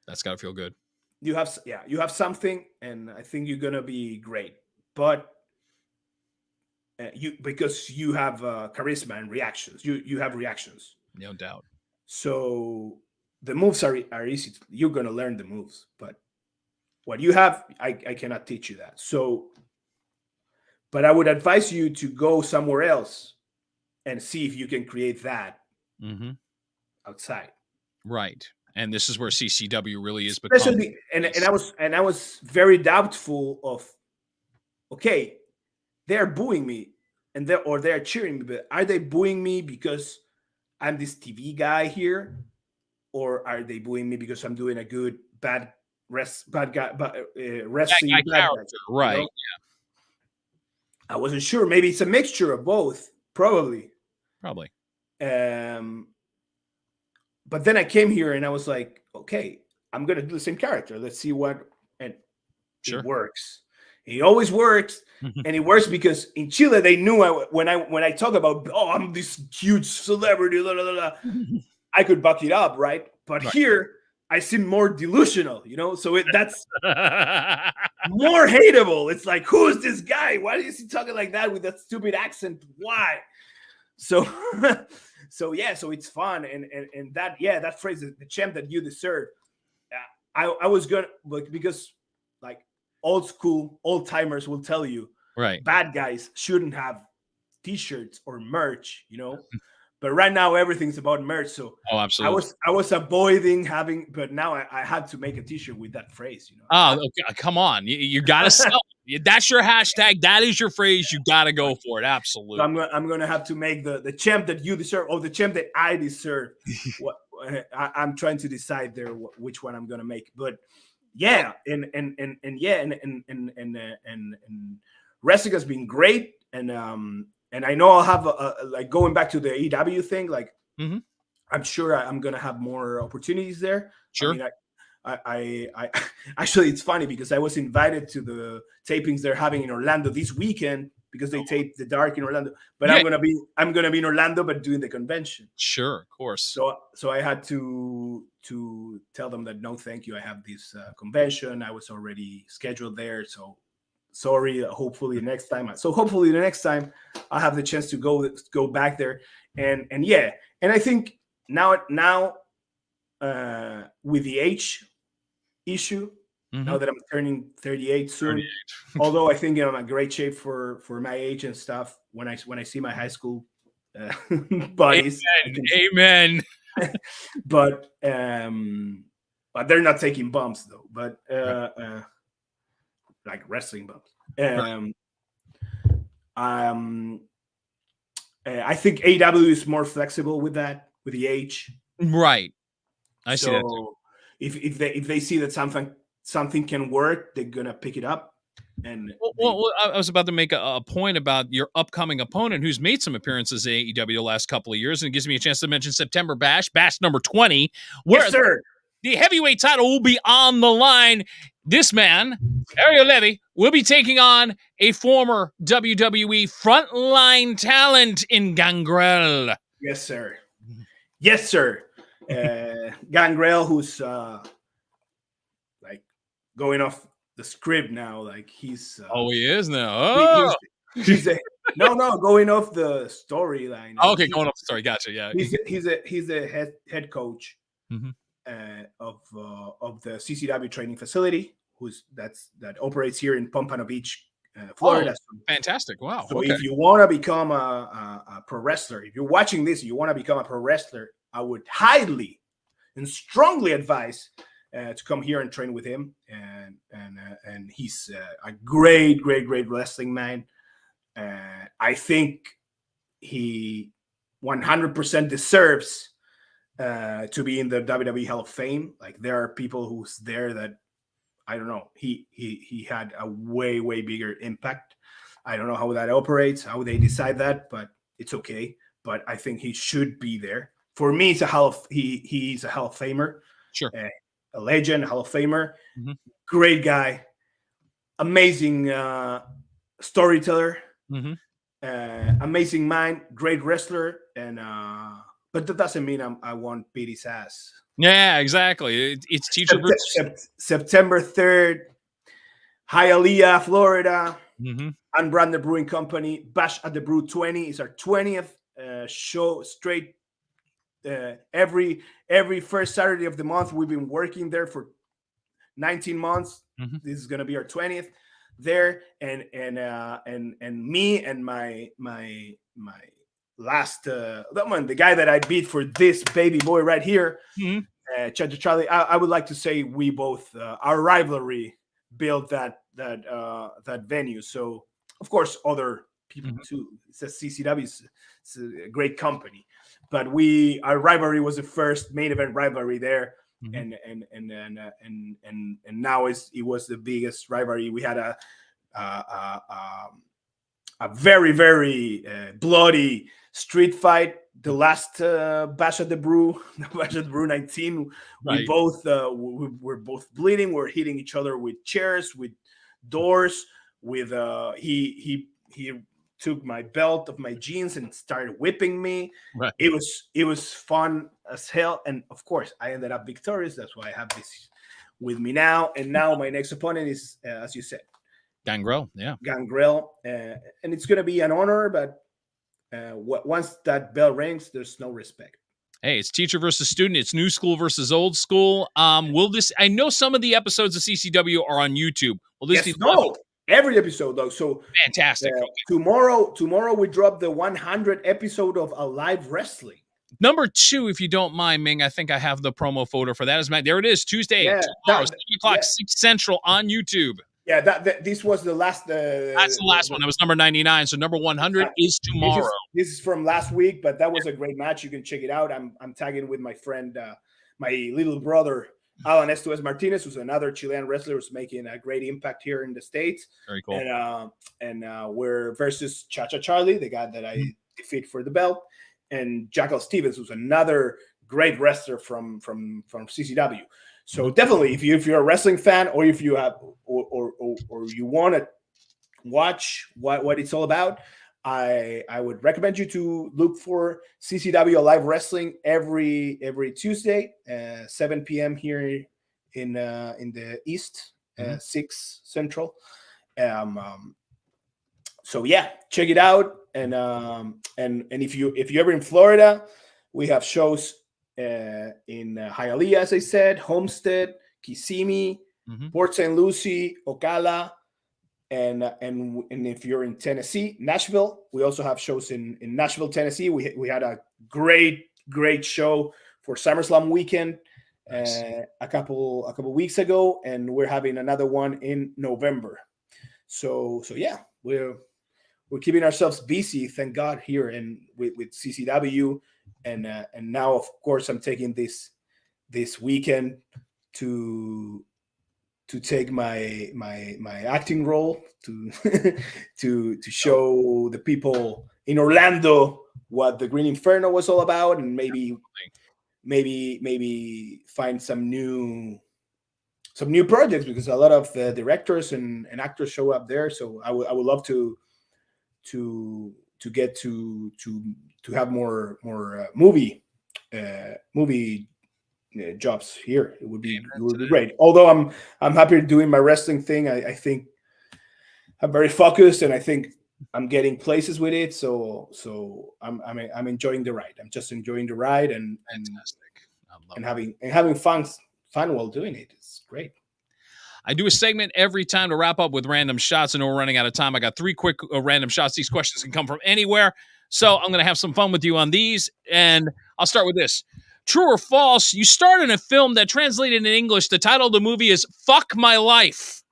That's got to feel good. You have something, and I think you're gonna be great. But you because you have charisma and reactions. You have reactions. No doubt. So the moves are easy. You're gonna learn the moves, but what you have, I cannot teach you that. So, but I would advise you to go somewhere else and see if you can create that Hmm. outside. Right. And this is where CCW really is become. Especially, and I was very doubtful of, okay, they're booing me they're cheering me, but are they booing me because I'm this TV guy here, or are they booing me because I'm doing a good bad guy That wrestling guy bad guy? character, right? I wasn't sure. Maybe it's a mixture of both, probably. Probably. Um, but then I came here and I was like, okay, I'm gonna do the same character. Let's see what, and Sure. it works. It always works, and it works because in Chile they knew when I talk about, oh, I'm this huge celebrity, blah, blah, blah, blah, I could back it up, right? But Right. here I seem more delusional, so that's more hateable. It's like, who is this guy? Why is he talking like that with that stupid accent? Why? So so yeah, so it's fun, and that phrase, the champ that you deserve. I was gonna, because like old school old timers will tell you, Right. bad guys shouldn't have t-shirts or merch, but right now everything's about merch. So Oh, absolutely. I was avoiding having, but now I had to make a t-shirt with that phrase. Oh, okay. Come on. You got to sell. That's your hashtag. That is your phrase. You got to go for it. Absolutely. So I'm gonna have to make the champ that you deserve, or the champ that I deserve. What I'm trying to decide there which one I'm gonna make, but yeah, and wrestling has been great, and I know I'll have like going back to the EW thing, like I'm sure I'm gonna have more opportunities there. Sure. I mean, I actually, it's funny because I was invited to the tapings they're having in Orlando this weekend, because they tape The Dark in Orlando, but I'm gonna be in Orlando, but doing the convention. Sure, of course. So I had to tell them that no, thank you. I have this convention. I was already scheduled there. So sorry. Hopefully the next time I have the chance to go back there, and yeah, and I think now with the age issue. Now that I'm turning 38 soon, 38. Although I think I'm in great shape for my age and stuff. When I see my high school buddies, amen. But they're not taking bumps though. But like wrestling bumps. I think AW is more flexible with that, with the age. Right. I see that too. If they see that something can work, they're gonna pick it up. And well, I was about to make a point about your upcoming opponent, who's made some appearances in AEW the last couple of years, and it gives me a chance to mention September Bash number 20, where yes, sir. The heavyweight title will be on the line. This man, Ariel Levy, will be taking on a former WWE frontline talent in Gangrel. Yes, sir. Yes, sir. Gangrel, who's like going off the script now, like he's he is now. He's going off the storyline. Okay, going off the story. Gotcha. Yeah, he's a head coach of the CCW training facility, that operates here in Pompano Beach, Florida. Fantastic! Wow. So if you want to become a pro wrestler, if you're watching this, you want to become a pro wrestler, I would highly and strongly advise to come here and train with him. And he's a great wrestling man. I think he 100% deserves to be in the WWE Hall of Fame. Like, there are people who's there that, I don't know, he had a way bigger impact. I don't know how that operates, how they decide that, but it's okay. But I think he should be there. For me, he's a Hall of Famer. Sure. A legend, a Hall of Famer. Mm-hmm. Great guy. Amazing storyteller. Mm-hmm. Amazing mind. Great wrestler. And but that doesn't mean I want beat his ass. Yeah, exactly. It's teacher September 3rd, Hialeah, Florida. Mm-hmm. Unbranded Brewing Company. Bash at the Brew 20 is our 20th show straight. Every first Saturday of the month. We've been working there for 19 months. Mm-hmm. This is going to be our 20th there, and me and my last the guy that I beat for this baby boy right here, mm-hmm. Charlie. I would like to say we both our rivalry built that venue. So of course other people mm-hmm. too. It's a CCW. It's a great company. But our rivalry was the first main event rivalry there, mm-hmm. and now it was the biggest rivalry. We had a very bloody street fight the last Bash at the Brew, Bash at the Brew 19, we Right. both we're both bleeding. We're hitting each other with chairs, with doors. With he took my belt of my jeans and started whipping me. Right. It was fun as hell, and of course I ended up victorious. That's why I have this with me now. And now my next opponent is, as you said, Gangrel. Yeah. Gangrel, and it's gonna be an honor, but once that bell rings, there's no respect. Hey, it's teacher versus student. It's new school versus old school. Will this? I know some of the episodes of CCW are on YouTube. Will this Yes, be no, every episode though. So fantastic? Okay. tomorrow we drop the 100 episode of Alive Wrestling. Number 2, if you don't mind, Ming, I think I have the promo photo for that. There it is, Tuesday, Yeah, tomorrow, 7 o'clock, 6 Central on YouTube. Yeah, this was the last. That's the last one. That was number 99. So number 100 is tomorrow. This is from last week, but that was a great match. You can check it out. I'm tagging with my friend, my little brother, Alan Estuez Martinez, who's another Chilean wrestler who's making a great impact here in the States. Very cool. And we're versus Cha-Cha Charlie, the guy that I defeat for the belt, and Jackal Stevens, who's another great wrestler from CCW. So definitely, if you're a wrestling fan, or if you have or you want to watch what it's all about, I would recommend you to look for CCW Live Wrestling every Tuesday, 7 p.m. here in the East, 6 Central. So yeah, check it out, and if you're ever in Florida, we have shows in Hialeah, as I said, Homestead, Kissimmee, Port St. Lucie, Ocala, and if you're in Tennessee, Nashville. We also have shows in Nashville, Tennessee. We had a great show for SummerSlam weekend a couple weeks ago, and we're having another one in November. So yeah, we're keeping ourselves busy, thank God, here and with CCW. And now, of course, I'm taking this weekend to take my acting role to to show the people in Orlando what the Green Inferno was all about, and maybe find some new projects, because a lot of directors and actors show up there. So I would love to get to have more movie jobs here. It would be great. Although I'm happy doing my wrestling thing. I think I'm very focused, and I think I'm getting places with it. So I'm enjoying the ride. I'm just enjoying the ride and having fun while doing it. It's great. I do a segment every time to wrap up with random shots. I know we're running out of time. I got 3 quick random shots. These questions can come from anywhere. So I'm going to have some fun with you on these. And I'll start with this. True or false, you starred in a film that translated in English, the title of the movie is Fuck My Life.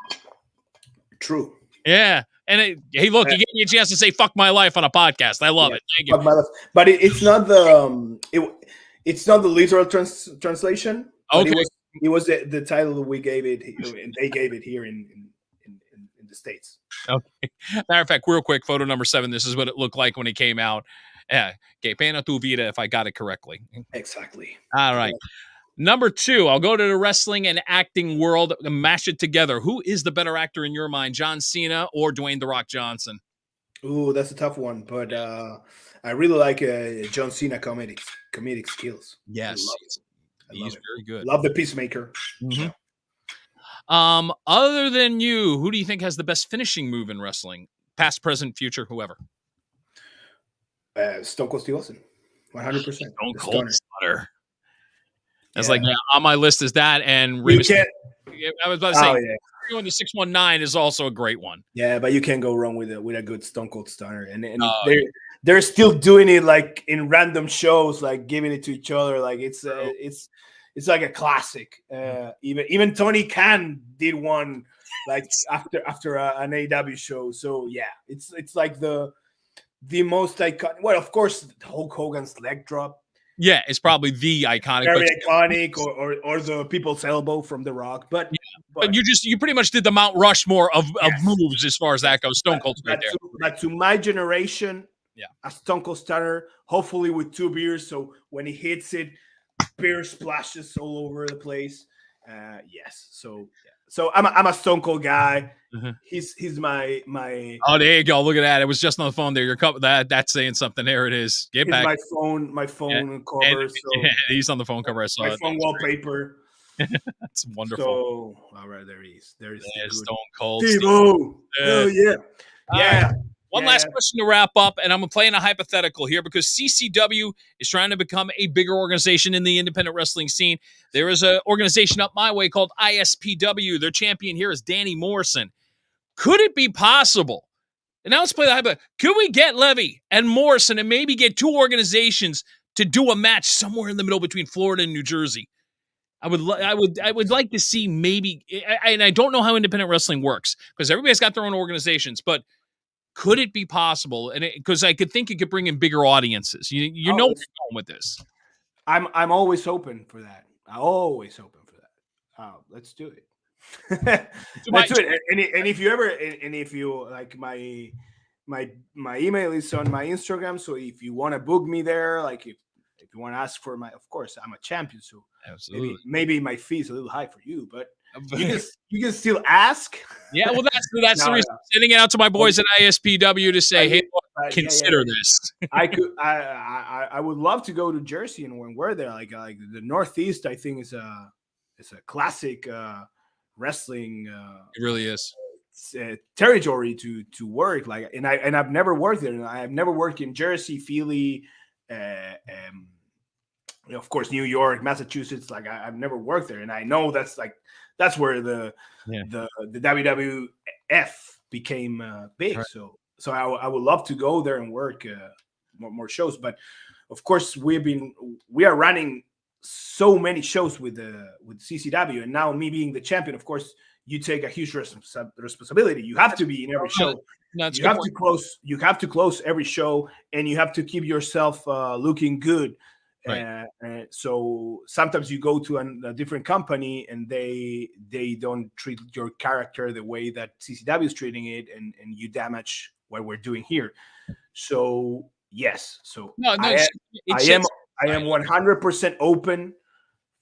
True. Yeah. And hey, look, you gave me a chance to say fuck my life on a podcast. I love it. Thank you. Fuck my life. But it's not the it's not the literal translation. Okay. It was the title that we gave it, and they gave it here in the States. Okay. Matter of fact, real quick, photo number 7. This is what it looked like when it came out. Que pena tu vida, if I got it correctly. Exactly. All right. Number 2, I'll go to the wrestling and acting world and mash it together. Who is the better actor in your mind, John Cena or Dwayne "The Rock" Johnson? Ooh, that's a tough one, but I really like John Cena comedic skills. Yes. He's very good. Love the Peacemaker. Mm-hmm. Other than you, who do you think has the best finishing move in wrestling? Past, present, future, whoever. Stone Cold Steve Austin, 100%. Stone Cold Stunner. That's like on my list is that, and I was about to say, going to 619 is also a great one. Yeah, but you can't go wrong with a good Stone Cold Stunner, and they're still doing it like in random shows, like giving it to each other, like it's like a classic. Even Tony Khan did one like after an AEW show. So yeah, it's like the most iconic. Well, of course, Hulk Hogan's leg drop. Yeah, it's probably the iconic. Very iconic, or the people's elbow from The Rock. But you pretty much did the Mount Rushmore of moves as far as that goes. Stone Cold's right there. But to my generation, a Stone Cold Stunner, hopefully with 2 beers. So when he hits it, beer splashes all over the place. Yes. So I'm a Stone Cold guy. He's my Oh, there you go. Look at that. It was just on the phone there. That's saying something. There it is. Get he's back. my phone cover. So He's on the phone cover. I saw my it. phone wallpaper. That's wonderful. So all right, there he is. There's the Stone Cold. Steve-O. Oh yeah. Yeah. One last question to wrap up, and I'm playing a hypothetical here because CCW is trying to become a bigger organization in the independent wrestling scene. There is an organization up my way called ISPW. Their champion here is Danny Morrison. Could it be possible? And now let's play the hypothetical. Could we get Levy and Morrison and maybe get two organizations to do a match somewhere in the middle between Florida and New Jersey? I would like to see maybe, and I don't know how independent wrestling works because everybody's got their own organizations, but could it be possible? And because I could think it could bring in bigger audiences. You know where I'm going with this. I'm always open for that. I'm always open for that. Let's do it. Let's do it. And if you ever, and if you like my email is on my Instagram. So if you want to book me there, like if you want to ask for of course I'm a champion. So absolutely, maybe my fee is a little high for you, but you can still ask. Yeah, well, that's the reason I'm sending it out to my boys at ISPW to say, hey, consider this. I would love to go to Jersey and when we're there, like the Northeast, I think is a classic wrestling. It really is territory to work. Like, and I've never worked there. I've never worked in Jersey, Philly, of course, New York, Massachusetts. Like I've never worked there, and I know that's where the WWF became big. Right. So I would love to go there and work more shows. But of course, we are running so many shows with CCW, and now me being the champion, of course, you take a huge responsibility. You have to be in every show. You have to close every show, and you have to keep yourself looking good. Right. So sometimes you go to a different company and they don't treat your character the way that CCW is treating it, and you damage what we're doing here. So yes, so I am 100% open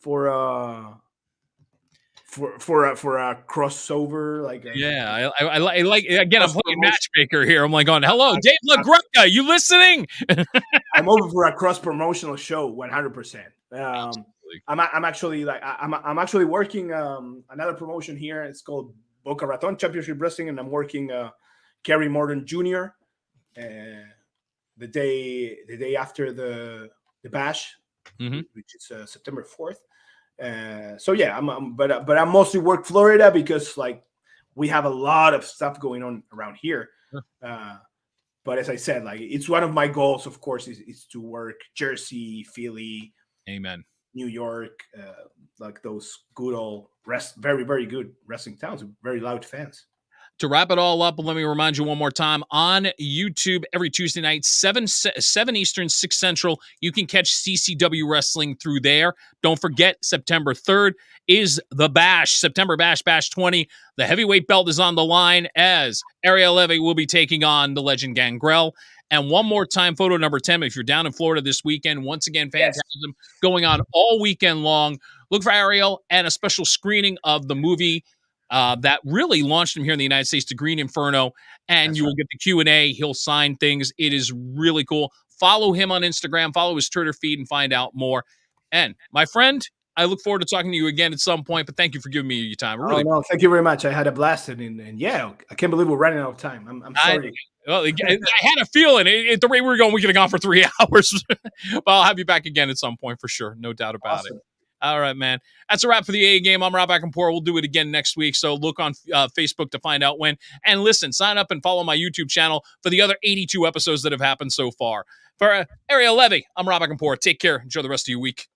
for a crossover. Like I like again. I'm playing matchmaker here. I'm like going, hello, Dave LaGreca, you listening? I'm over for a cross promotional show, 100%. I'm actually working another promotion here. It's called Boca Raton Championship Wrestling, and I'm working Kerry Morton Jr. The day after the bash, which is September 4th. So yeah, but I mostly work Florida because like we have a lot of stuff going on around here. But as I said, like it's one of my goals, of course, is to work Jersey, Philly, amen, New York, like those good old very, very good wrestling towns with very loud fans. To wrap it all up, let me remind you one more time, on YouTube every Tuesday night, 7 Eastern, 6 Central, you can catch CCW Wrestling through there. Don't forget, September 3rd is the Bash, September Bash 20. The heavyweight belt is on the line as Ariel Levy will be taking on the legend Gangrel. And one more time, photo number 10, if you're down in Florida this weekend, once again, Phantasm going on all weekend long. Look for Ariel and a special screening of the movie that really launched him here in the United States, to Green Inferno, and you will get the Q&A. He'll sign things. It is really cool. Follow him on Instagram, follow his Twitter feed, and find out more. And my friend, I look forward to talking to you again at some point, but thank you for giving me your time. Thank you very much. I had a blast, and yeah, I can't believe we're running out of time. I'm sorry. I had a feeling at the rate we were going, we could have gone for 3 hours. But I'll have you back again at some point for sure. No doubt about it. All right, man. That's a wrap for the A Game. I'm Rob Akinpora. We'll do it again next week. So look on Facebook to find out when. And listen, sign up and follow my YouTube channel for the other 82 episodes that have happened so far. For Ariel Levy, I'm Rob Akinpora. Take care. Enjoy the rest of your week.